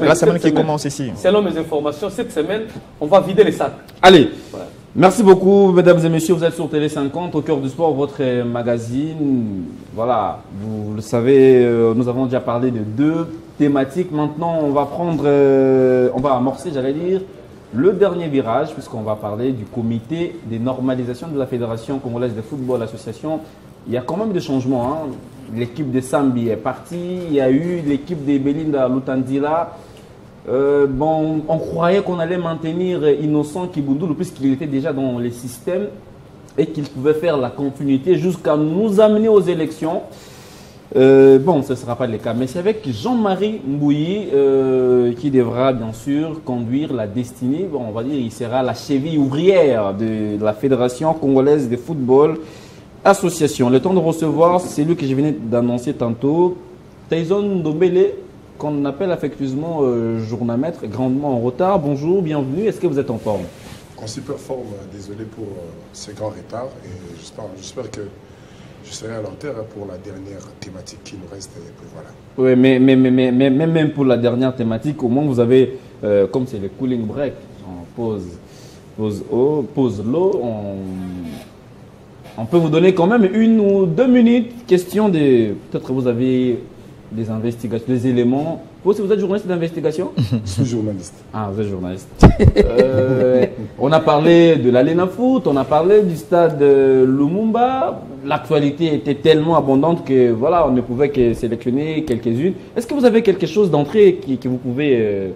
La semaine qui commence ici. Selon mes informations, cette semaine, on va vider les sacs. Allez. Voilà. Merci beaucoup, mesdames et messieurs. Vous êtes sur Télé 50, au cœur du sport, votre magazine. Voilà, vous le savez, nous avons déjà parlé de 2 thématiques. Maintenant, on va on va amorcer, j'allais dire, le dernier virage, puisqu'on va parler du comité des normalisations de la Fédération congolaise de football association. Il y a quand même des changements. Hein. L'équipe de Sambi est partie. Il y a eu l'équipe de Belinda Lutandila. On croyait qu'on allait maintenir Innocent Kibundulu puisqu'il était déjà dans les systèmes et qu'il pouvait faire la continuité jusqu'à nous amener aux élections. Ce ne sera pas le cas. Mais c'est avec Jean-Marie Mbouyi qui devra bien sûr conduire la destinée. On va dire il sera la cheville ouvrière de la Fédération congolaise de football association. Le temps de recevoir, c'est lui que je venais d'annoncer tantôt, Tyson Ndombele, qu'on appelle affectueusement journamètre, grandement en retard. Bonjour, bienvenue. Est-ce que vous êtes en forme? En super forme, désolé pour ce grand retard. Et j'espère que je serai à l'antenne pour la dernière thématique qui nous reste. Et puis voilà. Oui, mais même pour la dernière thématique, au moins vous avez, comme c'est le cooling break, on pause l'eau, on peut vous donner quand même 1 ou 2 minutes. Question de, peut-être vous avez des investigations, des éléments. Vous aussi, vous êtes journaliste d'investigation? Je suis journaliste. Ah, vous êtes journaliste. On a parlé de l'Alena Foot, on a parlé du stade Lumumba. L'actualité était tellement abondante que voilà, on ne pouvait que sélectionner quelques-unes. Est-ce que vous avez quelque chose d'entrée que vous pouvez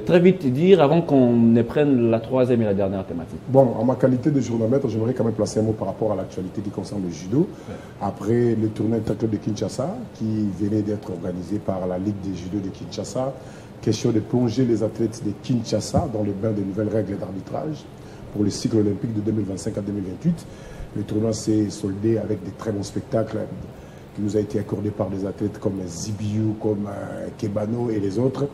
très vite dire avant qu'on prenne la troisième et la dernière thématique. Bon, en ma qualité de journaliste, j'aimerais quand même placer un mot par rapport à l'actualité qui concerne le judo. Après le tournoi interclub de Kinshasa, qui venait d'être organisé par la Ligue des judo de Kinshasa, question de plonger les athlètes de Kinshasa dans le bain des nouvelles règles d'arbitrage pour le cycle olympique de 2025 à 2028. Le tournoi s'est soldé avec des très bons spectacles qui nous a été accordés par des athlètes comme Zibiou, comme Kebano et les autres.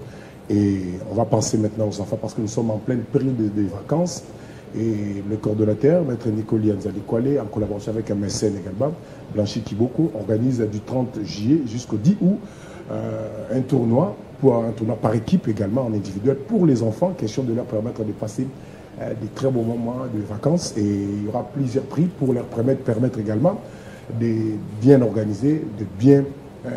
Et on va penser maintenant aux enfants parce que nous sommes en pleine période de vacances. Et le coordonnateur, maître Nicoli Anzali Kwale, en collaboration avec un mécène également, Blanchi Kiboko, organise du 30 juillet jusqu'au 10 août un tournoi par équipe également en individuel pour les enfants, question de leur permettre de passer des très bons moments de vacances. Et il y aura plusieurs prix pour leur permettre également de bien organiser, de bien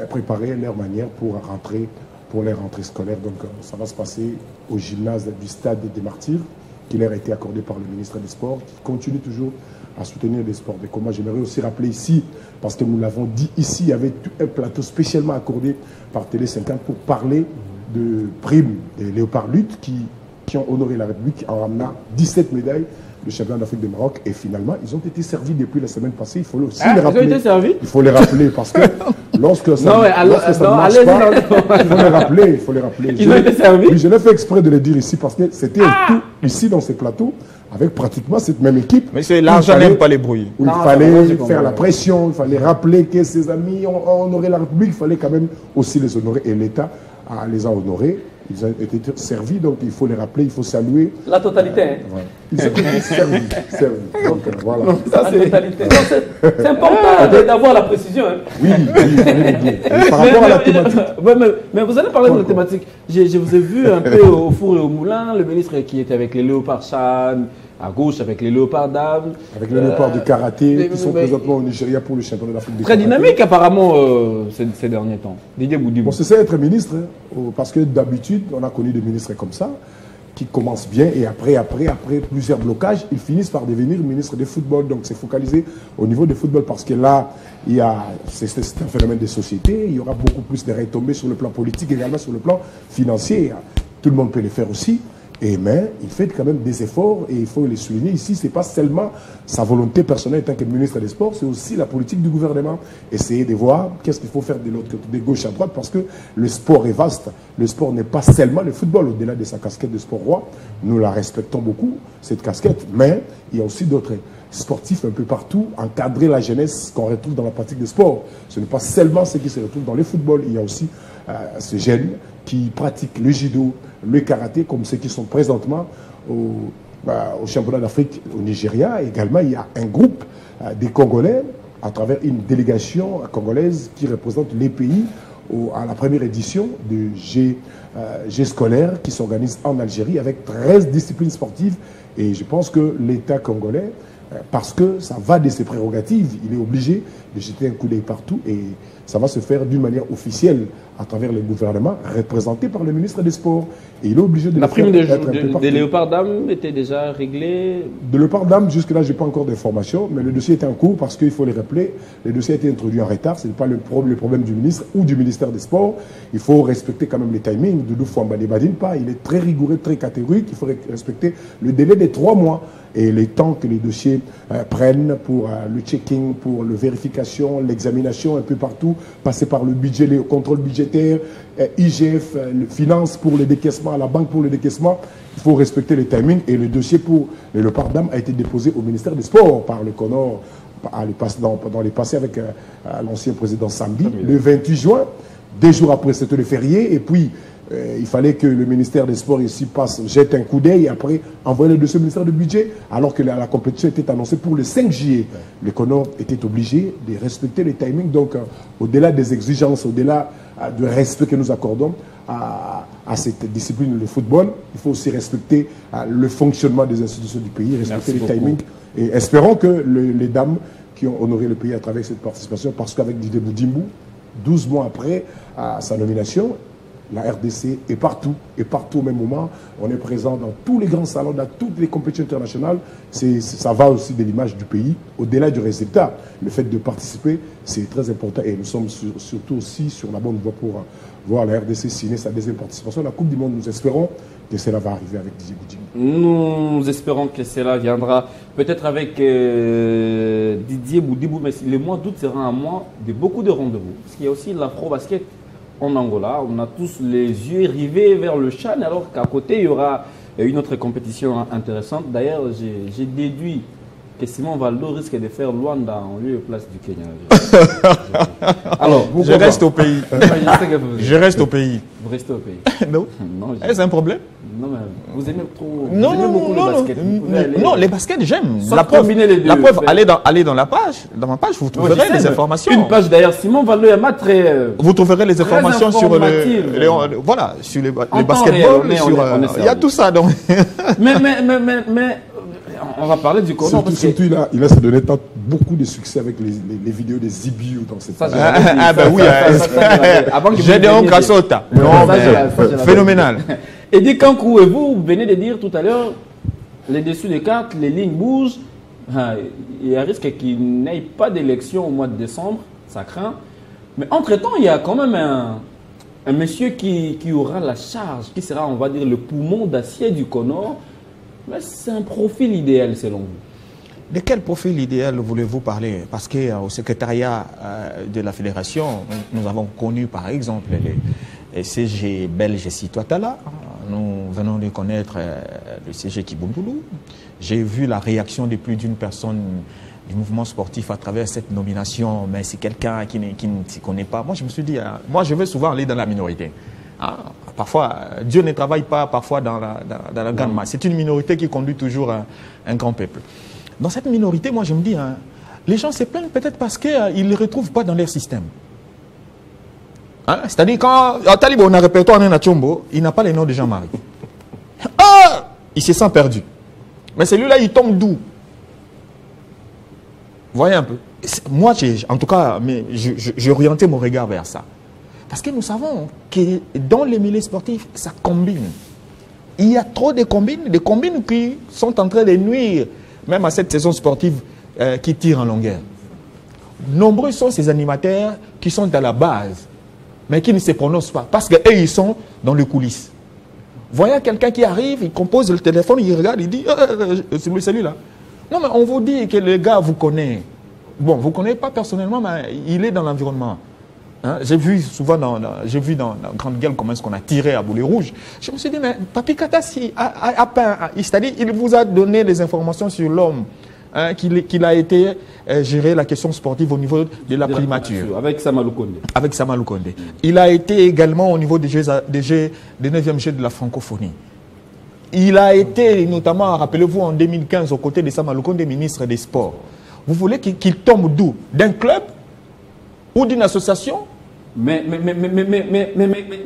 préparer leur manière pour leur rentrée scolaire. Donc ça va se passer au gymnase du Stade des Martyrs, qui leur a été accordé par le ministre des Sports, qui continue toujours à soutenir les sports de combat. J'aimerais aussi rappeler ici, parce que nous l'avons dit ici, il y avait un plateau spécialement accordé par Télé 50 pour parler de primes des léopards lutte qui ont honoré la République en ramenant 17 médailles de championnat d'Afrique du Maroc. Et finalement, ils ont été servis depuis la semaine passée. Il faut aussi les rappeler. Ils ont été servis. Il faut les rappeler parce que lorsque ça ne marche pas, il faut les rappeler. Ils ont été servis. Oui, je l'ai fait exprès de le dire ici parce que c'était tout ici dans ces plateaux avec pratiquement cette même équipe. Mais c'est l'argent n'aime pas les bruits. Où il fallait faire la pression, il fallait rappeler que ses amis ont honoré la République, il fallait quand même aussi les honorer et l'État les a honorés. Ils ont été servis, donc il faut les rappeler, il faut saluer. La totalité. Hein. Ouais. Ils ont été servis. Donc voilà. Ça, la totalité. C'est important d'avoir la précision. Hein. Oui, il fallait le dire. Par rapport à la thématique. Mais vous allez parler de la thématique. Je vous ai vu un peu au four et au moulin, le ministre qui était avec les léopards Chan, à gauche avec les léopards dames. Avec les léopards de karaté qui sont présentement au Nigeria pour le championnat d'Afrique du Très dynamique apparemment ces derniers temps. Didier Boudimou. Bon, c'est ça être ministre, hein, parce que d'habitude, on a connu des ministres comme ça, qui commencent bien et après plusieurs blocages, ils finissent par devenir ministre de football. Donc c'est focalisé au niveau du football parce que là, c'est un phénomène de société, il y aura beaucoup plus de retombées sur le plan politique, également sur le plan financier. Tout le monde peut le faire aussi. Mais il fait quand même des efforts et il faut les souligner. Ici, ce n'est pas seulement sa volonté personnelle en tant que ministre des Sports, c'est aussi la politique du gouvernement. Essayer de voir qu'est-ce qu'il faut faire de l'autre côté, de gauche à droite, parce que le sport est vaste. Le sport n'est pas seulement le football, au-delà de sa casquette de sport roi. Nous la respectons beaucoup, cette casquette, mais il y a aussi d'autres sportifs un peu partout, encadrer la jeunesse qu'on retrouve dans la pratique du sport. Ce n'est pas seulement ceux qui se retrouvent dans le football, il y a aussi ces jeunes qui pratiquent le judo, le karaté, comme ceux qui sont présentement au championnat d'Afrique au Nigeria. Également, il y a un groupe des Congolais, à travers une délégation congolaise qui représente les pays à la première édition de G scolaire qui s'organise en Algérie avec 13 disciplines sportives. Et je pense que l'État congolais, parce que ça va de ses prérogatives, il est obligé de jeter un coup d'œil partout et ça va se faire d'une manière officielle à travers le gouvernement représenté par le ministre des Sports. Et il est obligé de la prime des léopards dames était déjà réglée. De léopards dames, jusque-là, je n'ai pas encore d'informations, mais le dossier était en cours parce qu'il faut les rappeler. Le dossier a été introduit en retard, ce n'est pas le problème du ministre ou du ministère des Sports. Il faut respecter quand même les timings. Doudou Fouamba ne badine pas, il est très rigoureux, très catégorique. Il faut respecter le délai des 3 mois. Et les temps que les dossiers prennent pour le checking, pour la vérification, l'examination un peu partout, passer par le budget, le contrôle budgétaire, IGF, le finance pour le décaissement, la banque pour le décaissement, il faut respecter les timings. Et le dossier pour le léopard dame a été déposé au ministère des Sports par le CONOR dans les passés avec l'ancien président Sambi, le 28 juin, 2 jours après c'était le férié, et puis il fallait que le ministère des Sports ici jette un coup d'œil et après envoyer le dossier au ministère du Budget, alors que la compétition était annoncée pour le 5 juillet. Le CONOR était obligé de respecter les timings. Donc, au-delà des exigences, au-delà du respect que nous accordons à cette discipline, le football, il faut aussi respecter le fonctionnement des institutions du pays, respecter les timings. Et espérons que les dames qui ont honoré le pays à travers cette participation, parce qu'avec Didier Boudimou, 12 mois après sa nomination, la RDC est partout au même moment. On est présent dans tous les grands salons, dans toutes les compétitions internationales. Ça va aussi de l'image du pays, au-delà du résultat. Le fait de participer, c'est très important et nous sommes surtout aussi sur la bonne voie pour voir la RDC signer sa deuxième participation à la Coupe du Monde. Nous espérons que cela va arriver avec Didier Goudin. Nous espérons que cela viendra peut-être avec Didier Boudibou, mais le mois d'août sera un mois de beaucoup de rendez-vous. Parce qu'il y a aussi l'Afro-Basket en Angola. On a tous les yeux rivés vers le Chan, alors qu'à côté, il y aura une autre compétition intéressante. D'ailleurs, j'ai déduit que Simon Valdo risque de faire Luanda en lieu et place du Kenya. Alors, je reste au pays. Je reste au pays. Vous restez au pays. Non. Est-ce un problème? Non, mais vous aimez trop. Non, vous aimez beaucoup le basket. Non, les baskets, j'aime. La preuve, allez dans la page. Dans ma page, vous trouverez les informations. Une page d'ailleurs, Simon Valdo Yama très. Vous trouverez les informations sur voilà, sur les basketballs. Il y a tout ça. Donc. Mais on va parler du Congo. Surtout, il a se donné beaucoup de succès avec les vidéos des Zibiou dans cette page. Ben oui. J'ai des Grassota. Phénoménal. Et dit Kankou, et vous venez de dire tout à l'heure, les dessus des cartes, les lignes bougent. Il y a risque qu'il n'y ait pas d'élection au mois de décembre, ça craint. Mais entre-temps, il y a quand même un monsieur qui aura la charge, qui sera, on va dire, le poumon d'acier du Conor. Mais c'est un profil idéal selon vous. De quel profil idéal voulez-vous parler? Parce qu'au secrétariat de la fédération, nous avons connu par exemple les CG belges Sitoatala. Nous venons de connaître le CG Kibundoulou. J'ai vu la réaction de plus d'une personne du mouvement sportif à travers cette nomination, mais c'est quelqu'un qui ne s'y connaît pas. Moi, je me suis dit, moi, je veux souvent aller dans la minorité. Parfois, Dieu ne travaille pas parfois dans la grande masse. C'est une minorité qui conduit toujours un grand peuple. Dans cette minorité, moi, je me dis, les gens se plaignent peut-être parce qu'ils ne les retrouvent pas dans leur système. C'est-à-dire, quand Talib, on a répertoire à Chombo, il n'a pas les noms de Jean-Marie. Il se sent perdu. Mais celui-là, il tombe d'où? Voyez un peu. Moi, en tout cas, j'ai orienté mon regard vers ça. Parce que nous savons que dans les milieux sportifs, ça combine. Il y a trop de combines qui sont en train de nuire même à cette saison sportive qui tire en longueur. Nombreux sont ces animateurs qui sont à la base, mais qui ne se prononcent pas, parce qu'eux, ils sont dans les coulisses. Voyez quelqu'un qui arrive, il compose le téléphone, il regarde, il dit c'est celui-là. Non, mais on vous dit que le gars vous connaît. Bon, vous ne connaissez pas personnellement, mais il est dans l'environnement. J'ai vu souvent dans Grande Gueule comment est-ce qu'on a tiré à boulet rouge. Je me suis dit, mais Papi Kata, c'est-à-dire, il vous a donné les informations sur l'homme, qu'il a été gérer la question sportive au niveau de la primature. Avec Samalou Kondé. Avec Samalou Kondé. Il a été également au niveau des 9e Jeux de la francophonie. Il a été notamment, rappelez-vous, en 2015, aux côtés de Samalou Kondé, ministre des Sports. Vous voulez qu'il tombe d'où? D'un club ou d'une association? Mais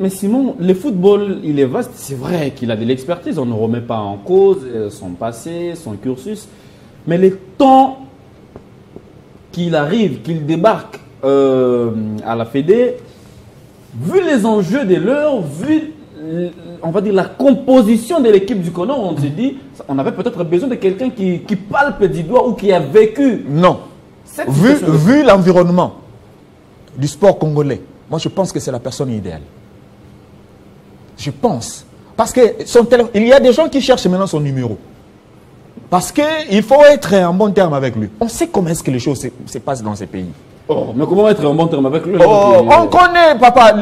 Simon, le football, il est vaste. C'est vrai qu'il a de l'expertise. On ne remet pas en cause son passé, son cursus. Mais le temps qu'il arrive, qu'il débarque à la Fédé, vu les enjeux de l'heure, vu, on va dire, la composition de l'équipe du Conor, on s'est dit, on avait peut-être besoin de quelqu'un qui palpe du doigt ou qui a vécu. Non. Vu l'environnement du sport congolais, moi je pense que c'est la personne idéale. Je pense. Parce que il y a des gens qui cherchent maintenant son numéro. Parce qu'il faut être en bon terme avec lui. On sait comment est-ce que les choses se passent dans ces pays. Oh, mais comment être en bon terme avec lui? On connaît, papa.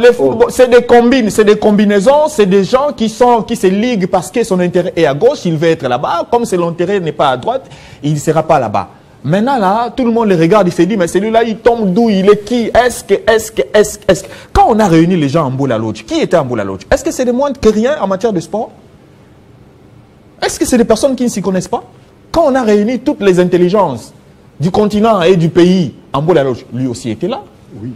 C'est des combines, c'est des combinaisons, c'est des gens qui se liguent parce que son intérêt est à gauche, il veut être là-bas. Comme son intérêt n'est pas à droite, il ne sera pas là-bas. Maintenant, là, tout le monde le regarde, il se dit, mais celui-là, il tombe d'où? Il est qui? Est-ce que... Quand on a réuni les gens en Mboula Lodge, qui était en Mboula Lodge? Est-ce que c'est des moindres que rien en matière de sport? Est-ce que c'est des personnes qui ne s'y connaissent pas? Quand on a réuni toutes les intelligences du continent et du pays en Mboula Lodge, lui aussi était là. Oui.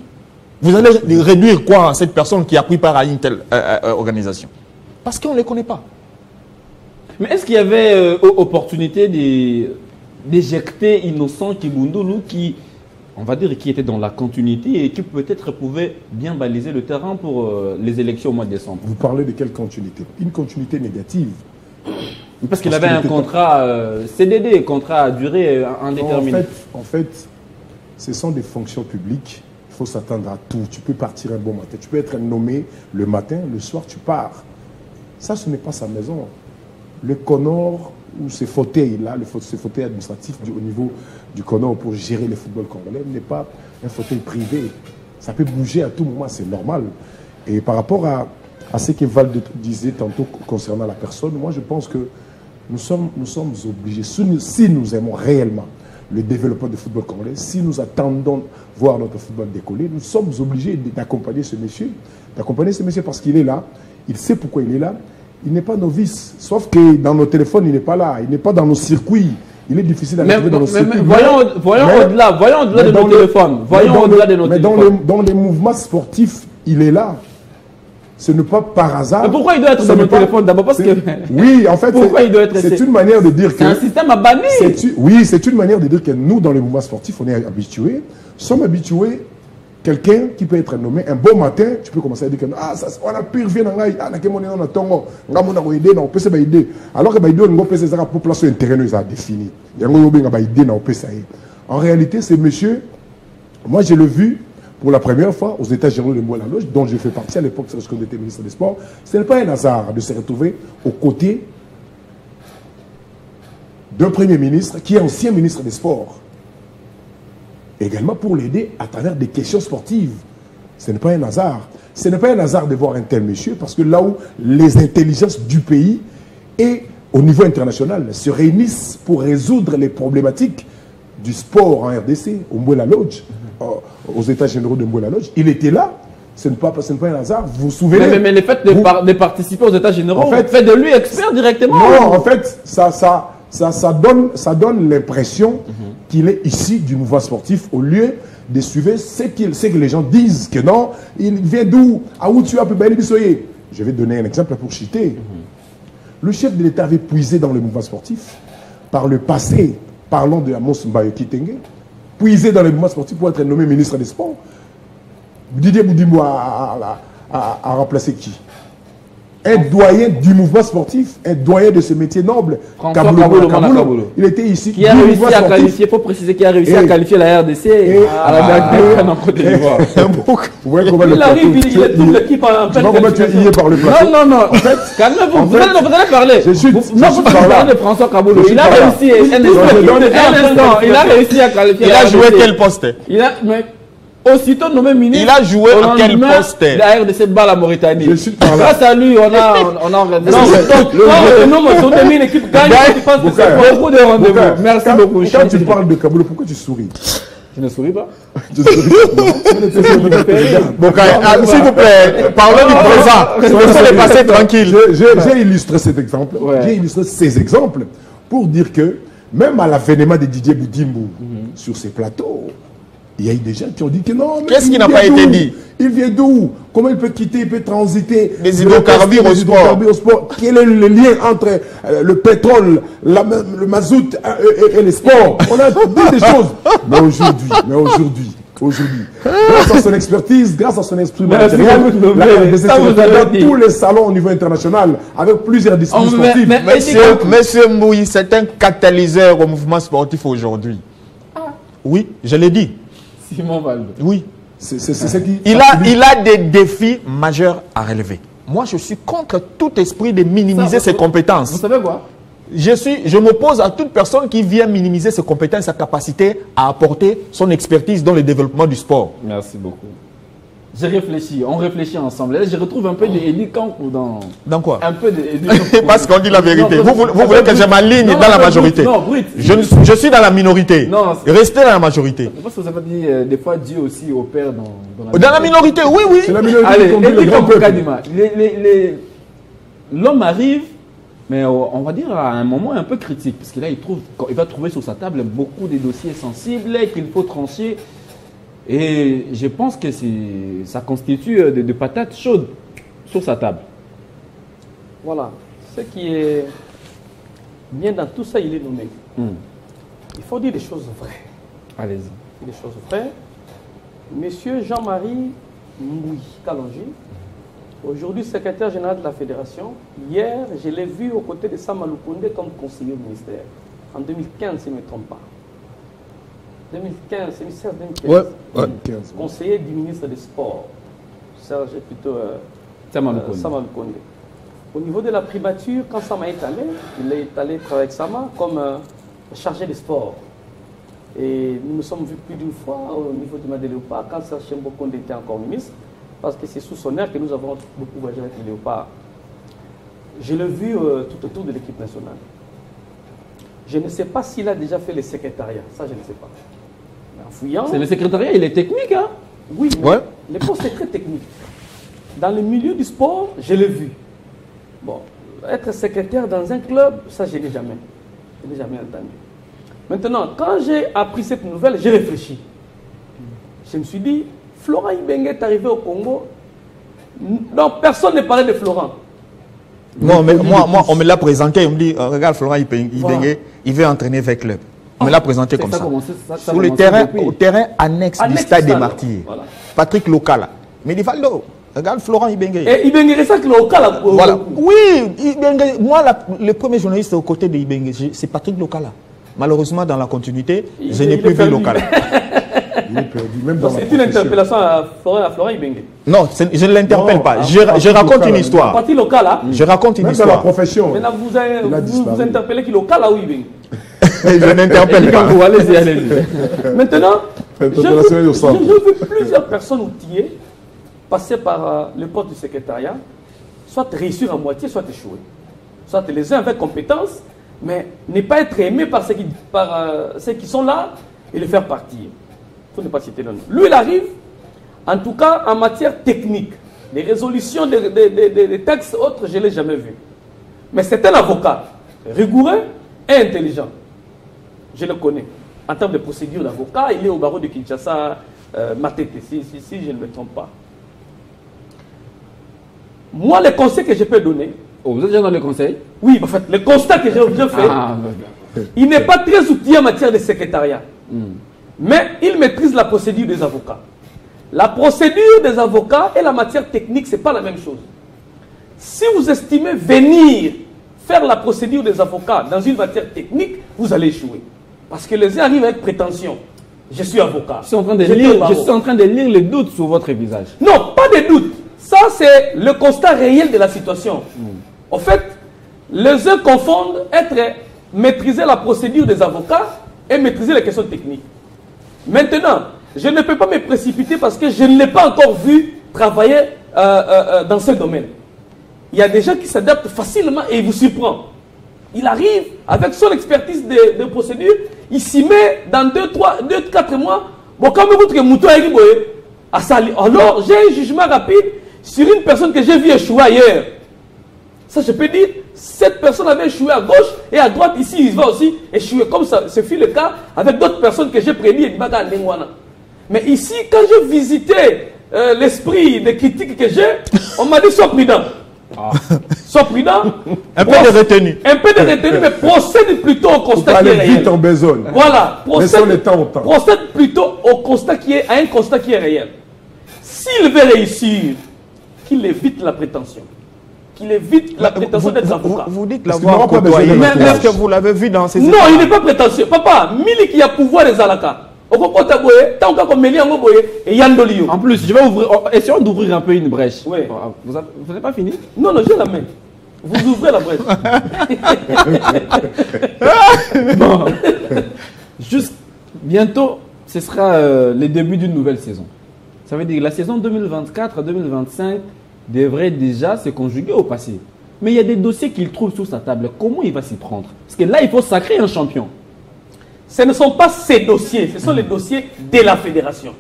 Vous allez réduire quoi à cette personne qui a pris part à une telle organisation? Parce qu'on ne les connaît pas. Mais est-ce qu'il y avait opportunité d'éjecter Innocent Kibundoulou qui on va dire, qui était dans la continuité et qui peut-être pouvait bien baliser le terrain pour les élections au mois de décembre. Vous parlez de quelle continuité? Une continuité négative. Parce qu'il avait un contrat CDD, contrat à durée indéterminée. En fait, ce sont des fonctions publiques. Il faut s'attendre à tout. Tu peux partir un bon matin. Tu peux être nommé le matin, le soir, tu pars. Ça, ce n'est pas sa maison. Le CONOR, ou ces fauteuils-là, ces fauteuils administratifs au niveau du CONOR pour gérer le football congolais, n'est pas un fauteuil privé. Ça peut bouger à tout moment, c'est normal. Et par rapport à ce que Valde disait tantôt concernant la personne, moi je pense que nous sommes obligés, si nous aimons réellement le développement du football congolais, si nous attendons voir notre football décoller, nous sommes obligés d'accompagner ce monsieur, parce qu'il est là, il sait pourquoi il est là, il n'est pas novice, sauf que dans nos téléphones, il n'est pas là, il n'est pas dans nos circuits, il est difficile à trouver dans nos circuits. Voyons au-delà de nos téléphones, voyons au-delà de nos téléphones. Mais dans les mouvements sportifs, il est là. Ce n'est pas par hasard. Mais pourquoi il doit être dans nos téléphones d'abord? Parce que oui, en fait, c'est une manière de dire que... C'est un système à bannir. Oui, c'est une manière de dire que nous, dans les mouvements sportifs, on est habitués. Sommes habitués, quelqu'un qui peut être nommé un bon matin, tu peux commencer à dire que on a pire vie dans l'aïe, on a tongo, on a idée, on peut se aider. Alors que on peut se faire pour placer un terrain, nous a défini. En réalité, c'est monsieur, moi je l'ai vu pour la première fois aux États généraux de Mbouela-Lodge, dont je fais partie à l'époque, c'est lorsqu'on était ministre des Sports. Ce n'est pas un hasard de se retrouver aux côtés d'un Premier ministre qui est ancien ministre des Sports. Également pour l'aider à travers des questions sportives. Ce n'est pas un hasard. Ce n'est pas un hasard de voir un tel monsieur, parce que là où les intelligences du pays et au niveau international se réunissent pour résoudre les problématiques du sport en RDC, au Mbouela-Lodge, aux États généraux de Mbouela-Lodge, il était là. Ce n'est pas un hasard. Vous vous souvenez? Mais le fait de participer aux États généraux, fait de lui expert directement. Non, en fait, ça donne l'impression qu'il est ici du mouvement sportif au lieu de suivre ce que les gens disent que non, il vient d'où? À où tu as pu bailler Bissoyer? Je vais donner un exemple pour citer. Le chef de l'État avait puisé dans le mouvement sportif par le passé. Parlons de Amos Mbaye Kitenge, puisé dans le mouvement sportif pour être nommé ministre des Sports. Didier Boudimbo a remplacé qui? Un doyen du mouvement sportif, un doyen de ce métier noble, Kaboulou. Il était ici. Qui a réussi à qualifier, il faut préciser qu'il a réussi à qualifier la RDC à la dernière en Côte d'Ivoire. Il arrive, il est toute l'équipe en pleine qualification. Par le plateau. Non, en fait, calmez-vous, vous allez parler. Non, vous parlez de François Kaboulou. Il a réussi, il a réussi à qualifier la RDC. Il a joué quel poste? Aussitôt nommé ministre. Il a joué à quel poste? La RDC bat la Mauritanie. Grâce à lui, on a organisé. Non, mais une équipe gagne. Je pense que c'est beaucoup de rendez-vous. Merci beaucoup. Quand tu parles de Kaboulou, pourquoi tu souris? Je ne souris pas. Je souris pas. S'il vous plaît, parlons du présent. Laissez les passer tranquille. J'ai illustré cet exemple. J'ai illustré ces exemples pour dire que même à l'avènement de Didier Boudimbo sur ces plateaux, il y a eu des gens qui ont dit que non. Qu'est-ce qui n'a pas été dit? Il vient d'où? Comment il peut quitter, il peut transiter les hydrocarbures au sport? Quel est le lien entre le pétrole, le mazout et les sports? On a dit des choses. Mais aujourd'hui, grâce à son expertise, grâce à son esprit matériel, dans tous les salons au niveau international, avec plusieurs disciplines sportives. Monsieur Mbouyi, c'est un catalyseur au mouvement sportif aujourd'hui. Oui, je l'ai dit. Simon Valde. Oui. C'est ce qui... Il a des défis majeurs à relever. Moi, je suis contre tout esprit de minimiser ses compétences. Vous savez quoi? Je m'oppose à toute personne qui vient minimiser ses compétences, sa capacité à apporter son expertise dans le développement du sport. Merci beaucoup. J'ai réfléchi, on réfléchit ensemble. Là, je retrouve un peu d'Eddie Kankou dans quoi? Un peu d'Eddie Parce qu'on dit la vérité. Vous voulez que je m'aligne dans la majorité? Non, Brut. Je suis dans la minorité. Non, restez dans la majorité. Parce que vous avez dit, des fois, Dieu aussi opère dans la minorité. Oui, oui. C'est la minorité. Allez, Eddie Kankou Kadima. L'homme arrive, mais on va dire à un moment un peu critique. Parce que là, il va trouver sur sa table beaucoup de dossiers sensibles qu'il faut trancher. Et je pense que ça constitue de patates chaudes sur sa table. Voilà. Ce qui est bien dans tout ça, il est nommé. Il faut dire des choses vraies. Allez-y. des choses vraies. Monsieur Jean-Marie Mouy Kalonji, aujourd'hui secrétaire général de la fédération. Hier, je l'ai vu aux côtés de Sama Lukonde comme conseiller au ministère. En 2015, si je ne me trompe pas. 2015, 2016-2015. Ouais. 2015. Conseiller du ministre des Sports. Serge plutôt Sama Lukonde. Sama Lukonde. Au niveau de la primature, quand Sama est allé, il est allé travailler avec Sama comme chargé des sports. Et nous nous sommes vus plus d'une fois au niveau du Madé Léopard quand Serge Chembokonde était encore ministre, parce que c'est sous son air que nous avons beaucoup voyagé avec le Léopard. Je l'ai vu tout autour de l'équipe nationale. Je ne sais pas s'il a déjà fait le secrétariat, ça je ne sais pas. Mais en fouillant... C'est le secrétariat, il est technique, hein? Oui, mais Ouais. le poste est très technique. Dans le milieu du sport, je l'ai vu. Bon, être secrétaire dans un club, ça je n'ai jamais. Je n'ai jamais entendu. Maintenant, quand j'ai appris cette nouvelle, j'ai réfléchi. Je me suis dit, Florent Ibenge est arrivé au Congo. Non, personne ne parlait de Florent. Non, mais moi, on me l'a présenté, on me dit, regarde Florent Ibenge, Voilà. il veut entraîner avec club. On me l'a présenté comme ça. Ça Sur le terrain, au terrain annexe du stade des Martyrs. Voilà. Patrick Locala. Mais il dit, Valdo, regarde Florent Ibenge. Et Ibenge est ça que le local. Voilà. Oui, Ibenge, moi, le premier journaliste aux côtés de Ibenge, c'est Patrick Locala. Malheureusement, dans la continuité, je n'ai plus vu Locala. Il est perdu, même dans la C'est une profession. interpellation à Florent Ibenge. Non, je ne l'interpelle Non, pas. à Je Patrick raconte Locala, une histoire. Parti local, hein? Je raconte une Même dans la histoire. profession. Maintenant, Il a vous disparu. interpellez qui local là où Ibenge. Je n'interpelle pas. Allez-y, allez-y. Maintenant, j'ai Interpellation au centre. vu plusieurs personnes outillées passer par le poste du secrétariat, soit réussir à moitié, soit échouer. Soit les uns avec compétence, mais ne pas être aimé par ceux qui sont là et les faire partir. Il faut ne pas citer le nom. Lui, il arrive, en tout cas en matière technique, les résolutions des textes autres, je ne l'ai jamais vu. Mais c'est un avocat rigoureux et intelligent. Je le connais. En termes de procédure d'avocat, il est au barreau de Kinshasa, Matete, si je ne me trompe pas. Moi, le conseil que je peux donner, Oh, vous êtes déjà dans le conseil? oui, en fait, le constat que j'ai fait, Ah, il n'est pas très outillé en matière de secrétariat. Mais il maîtrise la procédure des avocats. La procédure des avocats et la matière technique, ce n'est pas la même chose. Si vous estimez venir faire la procédure des avocats dans une matière technique, vous allez échouer. Parce que les uns arrivent avec prétention. Je suis avocat. je suis en train de J'étais lire, au barreau. je suis en train de lire les doutes sur votre visage. Non, pas de doute. Ça, c'est le constat réel de la situation. En fait, les uns confondent maîtriser la procédure des avocats et maîtriser les questions techniques. Maintenant, je ne peux pas me précipiter parce que je ne l'ai pas encore vu travailler dans ce domaine. Il y a des gens qui s'adaptent facilement et il vous surprend. Il arrive avec son expertise de procédure, il s'y met dans 2-4 mois. Bon, quand vous que Mouton a sali. Alors, j'ai un jugement rapide sur une personne que j'ai vue échouer ailleurs. Ça, je peux dire, cette personne avait échoué à gauche et à droite, ici, il va aussi échouer. Comme ça, ce fut le cas avec d'autres personnes que j'ai prédit. Mais ici, quand j'ai visité l'esprit de critique que j'ai, on m'a dit, sois prudent. Sois prudent. Un peu de retenue. Un peu de retenue, mais procède plutôt au Faut constat pas qui est aller vite réel. en besogne. Voilà, Laissons le temps au temps. procède plutôt au constat à un constat qui est réel. S'il veut réussir, qu'il évite la prétention. Qu'il évite la prétention d'être avocat. Vous dites Parce qu'il l'avoir n'aura pas besoin côtoyé. de Est-ce l'entourage. que vous l'avez vu dans ses Non, états? il n'est pas prétentieux. Papa, Mili qui a pouvoir des alaka. Okokota boye, tant qu'on met liango boye, et yandolio. En plus, je vais ouvrir, essayons d'ouvrir un peu une brèche. Oui. Vous n'avez pas fini? Non, non, j'ai la main. Vous ouvrez la brèche. Bon. Juste bientôt, ce sera le début d'une nouvelle saison. Ça veut dire que la saison 2024 à 2025 devrait déjà se conjuguer au passé. Mais il y a des dossiers qu'il trouve sur sa table. Comment il va s'y prendre? Parce que là, il faut sacrer un champion. Ce ne sont pas ces dossiers, ce sont les dossiers de la fédération.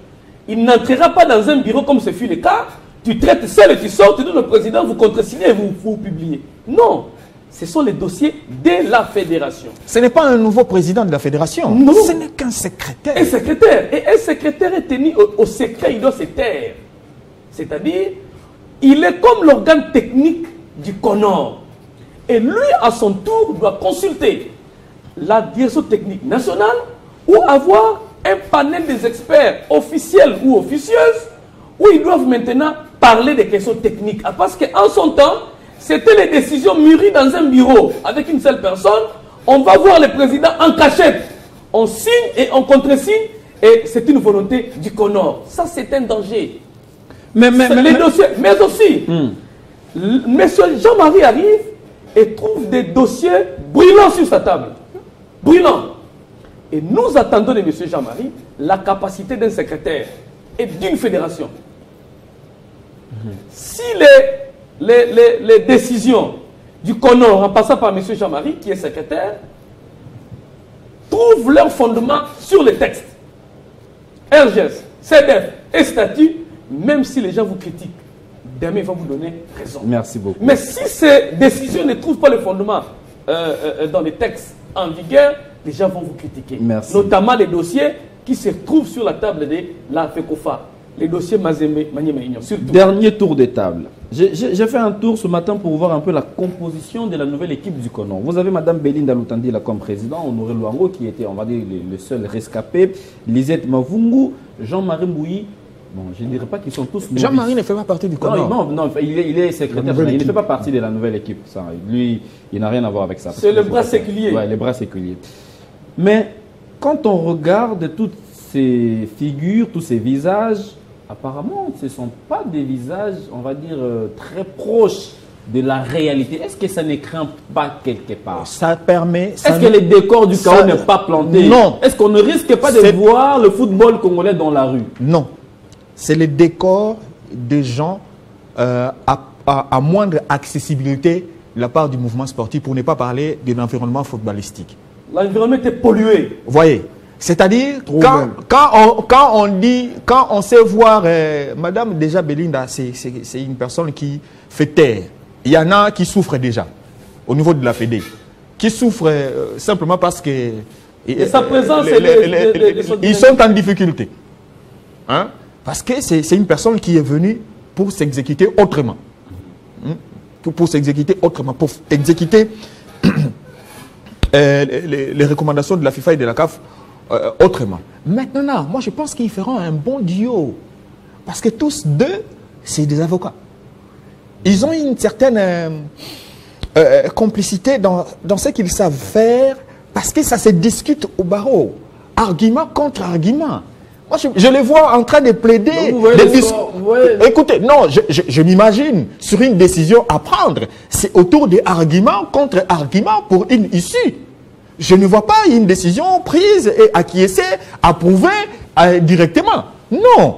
Il n'entrera pas dans un bureau comme ce fut le cas. Tu traites seul et tu sors, tu donnes au président, vous contresignez et vous publiez. Non, ce sont les dossiers de la fédération. Ce n'est pas un nouveau président de la fédération. Non. Ce n'est qu'un secrétaire. Un secrétaire. Et un secrétaire est tenu au secret, il doit se taire. C'est-à-dire, il est comme l'organe technique du CONOR. Et lui, à son tour, doit consulter la direction technique nationale ou avoir un panel des experts officiels ou officieuses où ils doivent maintenant parler des questions techniques. Parce qu'en son temps, c'était les décisions mûries dans un bureau avec une seule personne. On va voir le président en cachette. On signe et on contre-signe et c'est une volonté du Conor. Ça, c'est un danger. Mais aussi, Monsieur Jean-Marie arrive et trouve des dossiers brûlants sur sa table. Brûlants. Et nous attendons de M. Jean-Marie la capacité d'un secrétaire et d'une fédération. Si les décisions du Conor, en passant par M. Jean-Marie, qui est secrétaire, trouvent leur fondement sur les textes, RGS, CDF et statut, même si les gens vous critiquent, demain ils vont vous donner raison. Merci beaucoup. Mais si ces décisions ne trouvent pas le fondement dans les textes en vigueur, les gens vont vous critiquer. Merci. Notamment les dossiers qui se trouvent sur la table de la FECOFA. Les dossiers Mazembe, Maniema-Union, surtout. Dernier tour de table. J'ai fait un tour ce matin pour voir un peu la composition de la nouvelle équipe du Conor. Vous avez Mme Belinda Lutandi là comme président, Honoré Luango qui était, on va dire, le seul rescapé, Lisette Mavungu, Jean-Marie Mbouyi. Bon, je ne dirais pas qu'ils sont tous... Jean-Marie ne fait pas partie du Conor. Non, il est secrétaire général. Il ne fait pas partie de la nouvelle équipe. Ça. Lui, il n'a rien à voir avec ça. C'est le bras séculier. Oui, le bras séculier. Mais quand on regarde toutes ces figures, tous ces visages, apparemment, ce ne sont pas des visages, on va dire, très proches de la réalité. Est-ce que ça ne craint pas quelque part? Ça permet... Est-ce que le décor du chaos n'est pas planté? Non. Est-ce qu'on ne risque pas de voir le football congolais dans la rue? Non. C'est le décor de gens à moindre accessibilité de la part du mouvement sportif, pour ne pas parler de l'environnement footballistique. L'environnement était pollué. Vous voyez? C'est-à-dire, quand on sait voir, Madame déjà Belinda, c'est une personne qui fait taire. Il y en a qui souffrent déjà, au niveau de la Fédé, qui souffrent simplement parce que... Et sa présence, ils sont en difficulté. Hein? Parce que c'est une personne qui est venue pour s'exécuter autrement. Pour s'exécuter autrement, pour exécuter les recommandations de la FIFA et de la CAF autrement. Maintenant, moi je pense qu'ils feront un bon duo. Parce que tous deux, c'est des avocats. Ils ont une certaine complicité dans ce qu'ils savent faire, parce que ça se discute au barreau. Argument contre argument. Moi, je les vois en train de plaider. Écoutez, non, je m'imagine sur une décision à prendre. C'est autour des arguments contre arguments pour une issue. Je ne vois pas une décision prise et acquiescée, approuvée directement. Non.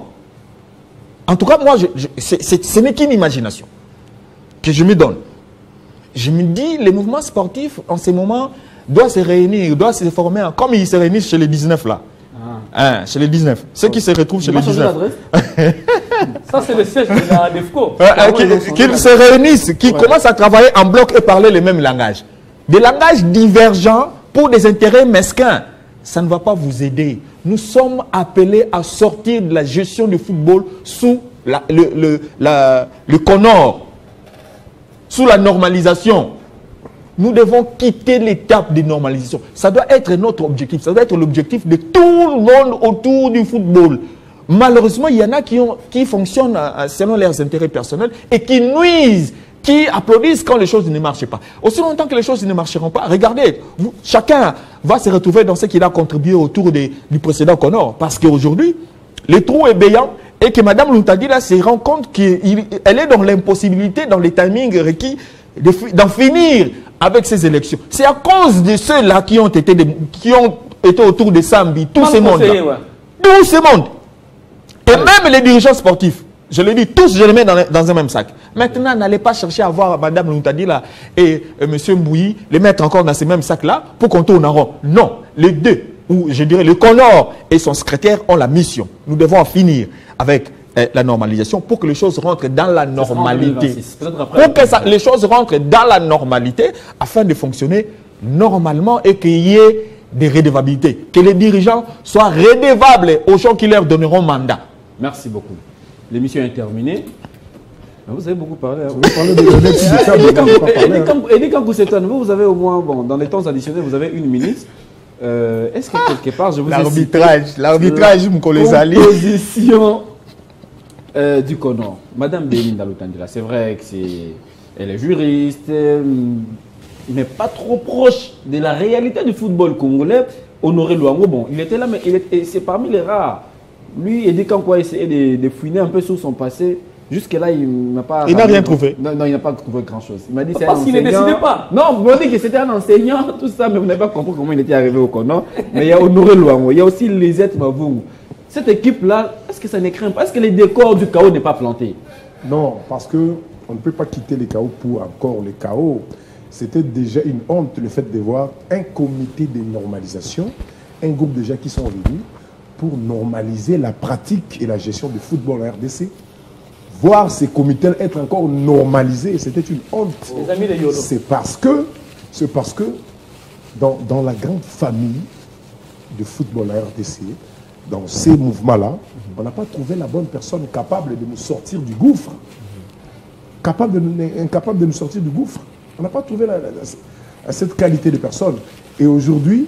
En tout cas, moi, ce n'est qu'une imagination que je me donne. Je me dis, les mouvements sportifs, en ce moment, doivent se réunir, doivent se former, comme ils se réunissent chez les 19 là. Chez les 19. Ceux qui se retrouvent chez les 19. Ça, c'est le siège de la DEFCO. Qu'ils se réunissent, qu'ils commencent à travailler en bloc et parler le même langage. Des langages divergents pour des intérêts mesquins. Ça ne va pas vous aider. Nous sommes appelés à sortir de la gestion du football sous le Conor, sous la normalisation. Nous devons quitter l'étape de normalisation. Ça doit être notre objectif. Ça doit être l'objectif de tout le monde autour du football. Malheureusement, il y en a qui fonctionnent selon leurs intérêts personnels et qui nuisent, qui applaudissent quand les choses ne marchent pas. Aussi longtemps que les choses ne marcheront pas, regardez, chacun va se retrouver dans ce qu'il a contribué autour du précédent Conor. Parce qu'aujourd'hui, le trou est béant et que Mme Lutandi se rend compte qu'elle est dans l'impossibilité, dans les timings requis, d'en finir avec ces élections. C'est à cause de ceux-là qui ont été autour de Sambi, tout ce monde-là. Tout ce monde. Et même les dirigeants sportifs. Je le dis, tous, je les mets dans un même sac. Maintenant, n'allez pas chercher à voir Mme Lutandi là et M. Mbouyi, les mettre encore dans ces mêmes sacs-là pour qu'on tourne en rond. Non, les deux, ou je dirais le Conor et son secrétaire ont la mission. Nous devons en finir avec la normalisation pour que les choses rentrent dans la normalité. Pour que les choses rentrent dans la normalité afin de fonctionner normalement et qu'il y ait des redevabilités. Que les dirigeants soient redevables aux gens qui leur donneront mandat. Merci beaucoup. L'émission est terminée. Vous avez beaucoup parlé. Hein. Vous parlez de Eddie Kankou, vous avez au moins, bon, dans les temps additionnels, vous avez 1 minute Est-ce que quelque part, je vous ai l'arbitrage, Mkolezali. Composition du Conor. Madame Belinda Lutandila, c'est vrai que elle est juriste, mais pas trop proche de la réalité du football congolais. Honoré Luango, bon, il était là, mais c'est parmi les rares. Lui, Eddie Kankwa essayé de fouiner un peu sur son passé. Jusque-là, il n'a pas... Il n'a rien trouvé. Non, il n'a pas trouvé grand-chose. Il m'a dit c'est un parce qu'il ne décidait pas. Non, vous m'avez dit que c'était un enseignant, tout ça, mais vous n'avez pas compris comment il était arrivé au Conor. Mais il y a Honoré Luango, il y a aussi Lisette Mavungu. Cette équipe-là, est-ce que ça ne craint pas? Est-ce que les décors du chaos n'est pas planté? Non, parce qu'on ne peut pas quitter les chaos pour encore les chaos. C'était déjà une honte le fait de voir un comité de normalisation, un groupe de gens qui sont venus pour normaliser la pratique et la gestion du football en RDC. Voir ces comités être encore normalisés, c'était une honte. Les amis de Yolo. C'est parce que dans la grande famille de football en RDC, dans ces mouvements-là, on n'a pas trouvé la bonne personne capable de nous sortir du gouffre. Incapable de nous sortir du gouffre. On n'a pas trouvé cette qualité de personne. Et aujourd'hui,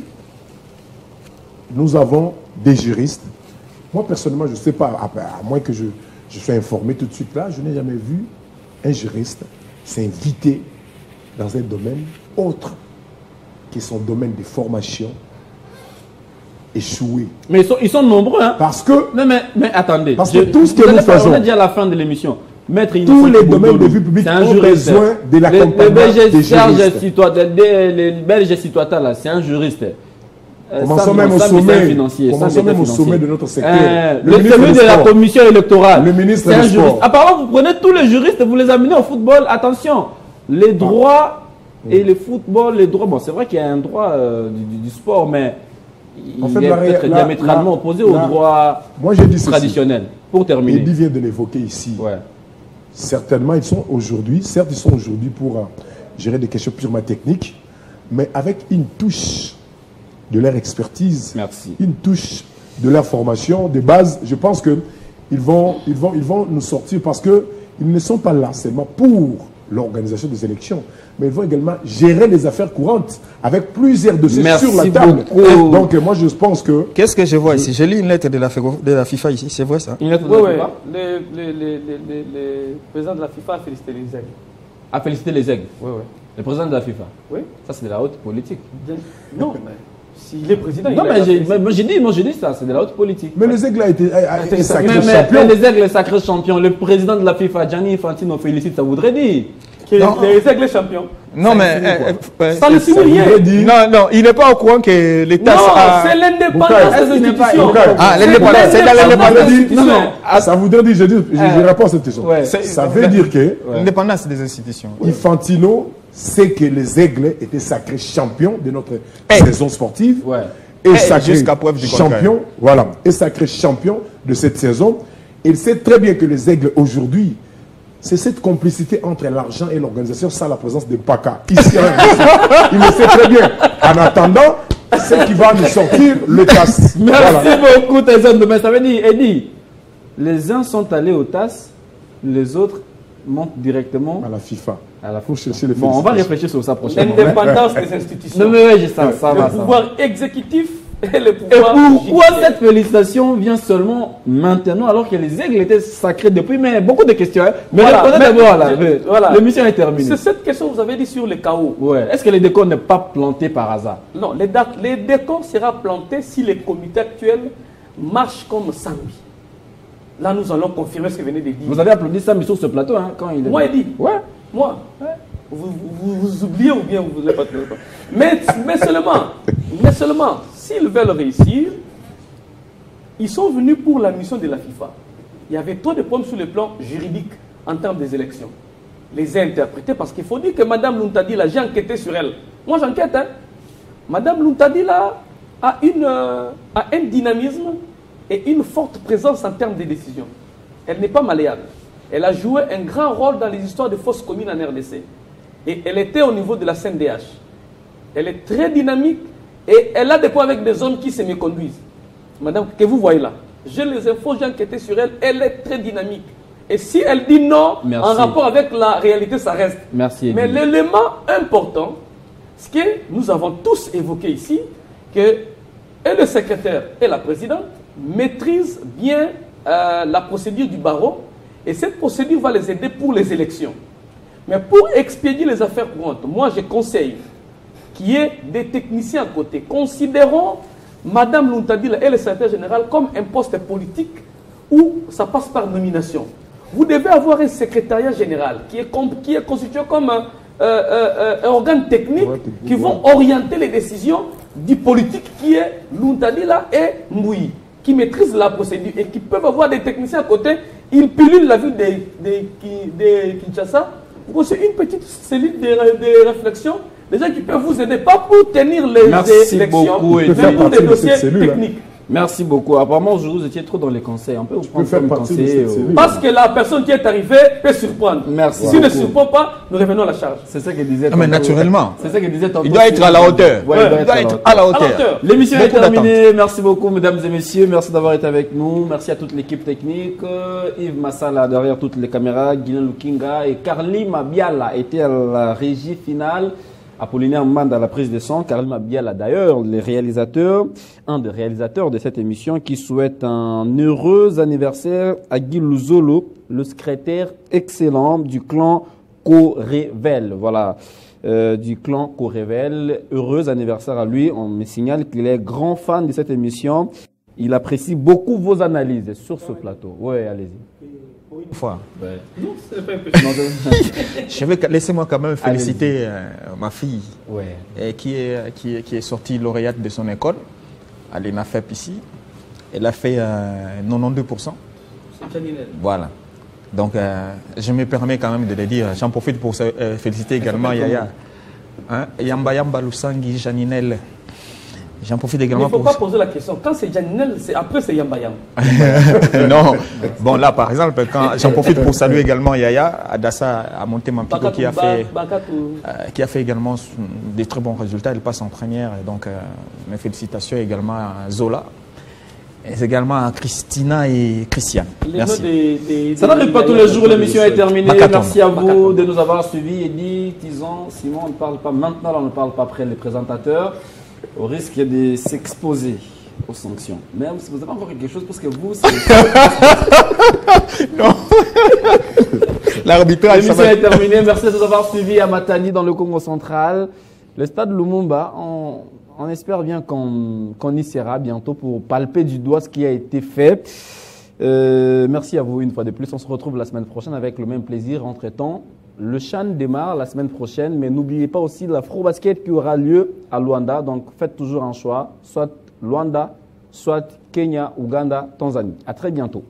nous avons des juristes. Moi, personnellement, je ne sais pas, à moins que je sois informé tout de suite là, je n'ai jamais vu un juriste s'inviter dans un domaine autre que son domaine de formation échoué. Mais ils sont nombreux, hein? Parce que... Non, mais attendez. Parce que tout ce que nous faisons... On a dit à la fin de l'émission. Maître, tous les domaines de vie publique ont besoin de l'accompagnement des juristes. Les Belges citoyens, là, c'est un juriste. Commençons même au sommet de notre secteur. Celui de la commission électorale. Le ministre du Sport. Apparemment, vous prenez tous les juristes et vous les amenez au football. Attention, les droits et le football, les droits, bon, c'est vrai qu'il y a un droit du sport, mais il est peut-être diamétralement opposé aux droits traditionnels. Pour terminer. Eddy vient de l'évoquer ici. Ouais. Certainement, ils sont aujourd'hui pour gérer des questions purement techniques, mais avec une touche de leur expertise, une touche de leur formation de base. Je pense qu'ils vont nous sortir parce qu'ils ne sont pas là seulement pour l'organisation des élections, mais ils vont également gérer les affaires courantes avec plusieurs dossiers sur la table. Donc moi je pense que... Qu'est-ce que je vois ici? Je lis une lettre de la FIFA ici, c'est vrai ça? Une lettre de la FIFA? Le président de la FIFA a félicité les aigles. A félicité les aigles? Oui, oui. Le président de la FIFA? Oui. Ça c'est de la haute politique. Non, mais s'il est président... Non, mais j'ai dit ça, c'est de la haute politique. Mais les aigles a été sacré champion. Mais les aigles sacré champion, le président de la FIFA, Gianni Infantino, félicite, ça voudrait dire... Les aigles champions. Non, mais... ça ne signifie rien. Non, il n'est pas au courant que l'État... Non, c'est l'indépendance des institutions. Ah, l'indépendance, c'est dans l'indépendance. Ça voudrait dire, je réponds à cette question. Ça veut dire que... L'indépendance des institutions. Infantino sait que les aigles étaient sacrés champions de notre saison sportive. Et sacré champion, voilà, et sacré champion de cette saison. Il sait très bien que les aigles aujourd'hui, c'est cette complicité entre l'argent et l'organisation sans la présence de Paka. Ici, il le sait très bien. En attendant, c'est qui va nous sortir le TAS. Merci beaucoup, Tyson. Ça veut dire, Eddy, les uns sont allés au TAS, les autres montent directement à la FIFA. Pour chercher les on va réfléchir sur ça prochainement. L'indépendance des institutions. Non, mais ça va. Le pouvoir exécutif et le Et pouvoir... pourquoi cette félicitation vient seulement maintenant alors que les aigles étaient sacrés depuis? Mais beaucoup de questions. Hein. Mais voilà, l'émission est terminée. C'est cette question que vous avez dit sur le chaos. Est-ce que les décors n'est pas planté par hasard? Non, les décors sera planté si les comités actuels marchent comme Sambi. Là, nous allons confirmer ce que venez de dire. Vous avez applaudi Sambi sur ce plateau hein, quand il est... Moi, il dit. Moi. Vous oubliez ou bien vous ne voulez pas. Mais seulement, s'ils veulent réussir, ils sont venus pour la mission de la FIFA. Il y avait trop de problèmes sur le plan juridique en termes des élections. Les a interprétés parce qu'il faut dire que Mme Luntadi, là, j'ai enquêté sur elle. Moi, j'enquête. Hein. Mme Luntadi, là, a un dynamisme et une forte présence en termes de décision. Elle n'est pas malléable. Elle a joué un grand rôle dans les histoires de fausses communes en RDC. Et elle était au niveau de la CNDH. Elle est très dynamique et elle a des points avec des hommes qui se méconduisent. Madame, que vous voyez là, j'ai les infos, j'ai enquêté sur elle, elle est très dynamique. Et si elle dit non, en rapport avec la réalité, ça reste. Merci. Mais l'élément important, ce que nous avons tous évoqué ici, que et le secrétaire et la présidente maîtrisent bien la procédure du barreau et cette procédure va les aider pour les élections. Mais pour expédier les affaires courantes, moi je conseille qu'il y ait des techniciens à côté. Considérons Madame Luntadila et le secrétaire général comme un poste politique où ça passe par nomination. Vous devez avoir un secrétariat général qui est constitué comme un organe technique qui vont orienter les décisions du politique qui est Luntadila et Mouyi, qui maîtrisent la procédure et qui peuvent avoir des techniciens à côté. Ils pilulent la ville de Kinshasa. C'est une petite cellule de réflexion. Des gens qui peuvent vous aider, pas pour tenir les élections, mais pour des dossiers techniques. Merci beaucoup. Apparemment, aujourd'hui, vous étiez trop dans les conseils. On peut vous prendre faire comme partie de conseiller. cette cellule. Parce que la personne qui est arrivée peut surprendre. Merci Si ne beaucoup. surprend pas, nous revenons à la charge. C'est ça que disait Non, mais naturellement. C'est ça que disait tantôt. Il doit être à la hauteur. Ouais, Il doit être à la hauteur. L'émission est Beaucoup terminée. Merci beaucoup, mesdames et messieurs. Merci d'avoir été avec nous. Merci à toute l'équipe technique. Yves Massala derrière toutes les caméras. Guylaine Lukinga et Carly Mabiala étaient à la régie finale. Apollinaire Manda à la prise de son. Carly Mabiala d'ailleurs, un des réalisateurs de cette émission qui souhaite un heureux anniversaire à Guy Luzolo, le secrétaire excellent du clan Korevel. Voilà. Du clan Korevel. Heureux anniversaire à lui. On me signale qu'il est grand fan de cette émission. Il apprécie beaucoup vos analyses sur ce plateau. Oui, allez-y. Une fois. Non, c'est pas un peu. Laissez-moi quand même féliciter ma fille Ouais. qui est sortie lauréate de son école à l'ENAFEP ici. Elle a fait 92%. C'est Janinel. Voilà. Donc, je me permets quand même de le dire. J'en profite pour féliciter également Yaya. Hein? Yamba Yamba Lusangi Janinel. J'en profite Il également ne faut pour... pas poser la question. Quand c'est Janinel, après c'est Yamba Yamba. Non. Bon, là, par exemple, j'en profite pour saluer également Yaya Adassa à Monté-Mampiko qui a fait également des très bons résultats. Elle passe en première. Et donc, mes félicitations également à Zola. Et également à Christina et Christiane. Merci. Ça n'arrive pas tous les jours, l'émission est terminée. Makaton. Merci à vous de nous avoir suivis. Eddy, Tison, Simon, on ne parle pas maintenant, on ne parle pas après les présentateurs, au risque de s'exposer aux sanctions. Mais si vous avez encore quelque chose, parce que vous, Non. L'arbitrage, l'émission est terminée. Merci de nous avoir suivis à Matani, dans le Congo central. Le stade Lumumba, on espère bien qu'on y sera bientôt pour palper du doigt ce qui a été fait. Merci à vous une fois de plus. On se retrouve la semaine prochaine avec le même plaisir. Entre-temps, le CHAN démarre la semaine prochaine, mais n'oubliez pas aussi l'Afro-Basket qui aura lieu à Luanda. Donc faites toujours un choix, soit Luanda, soit Kenya, Ouganda, Tanzanie. À très bientôt.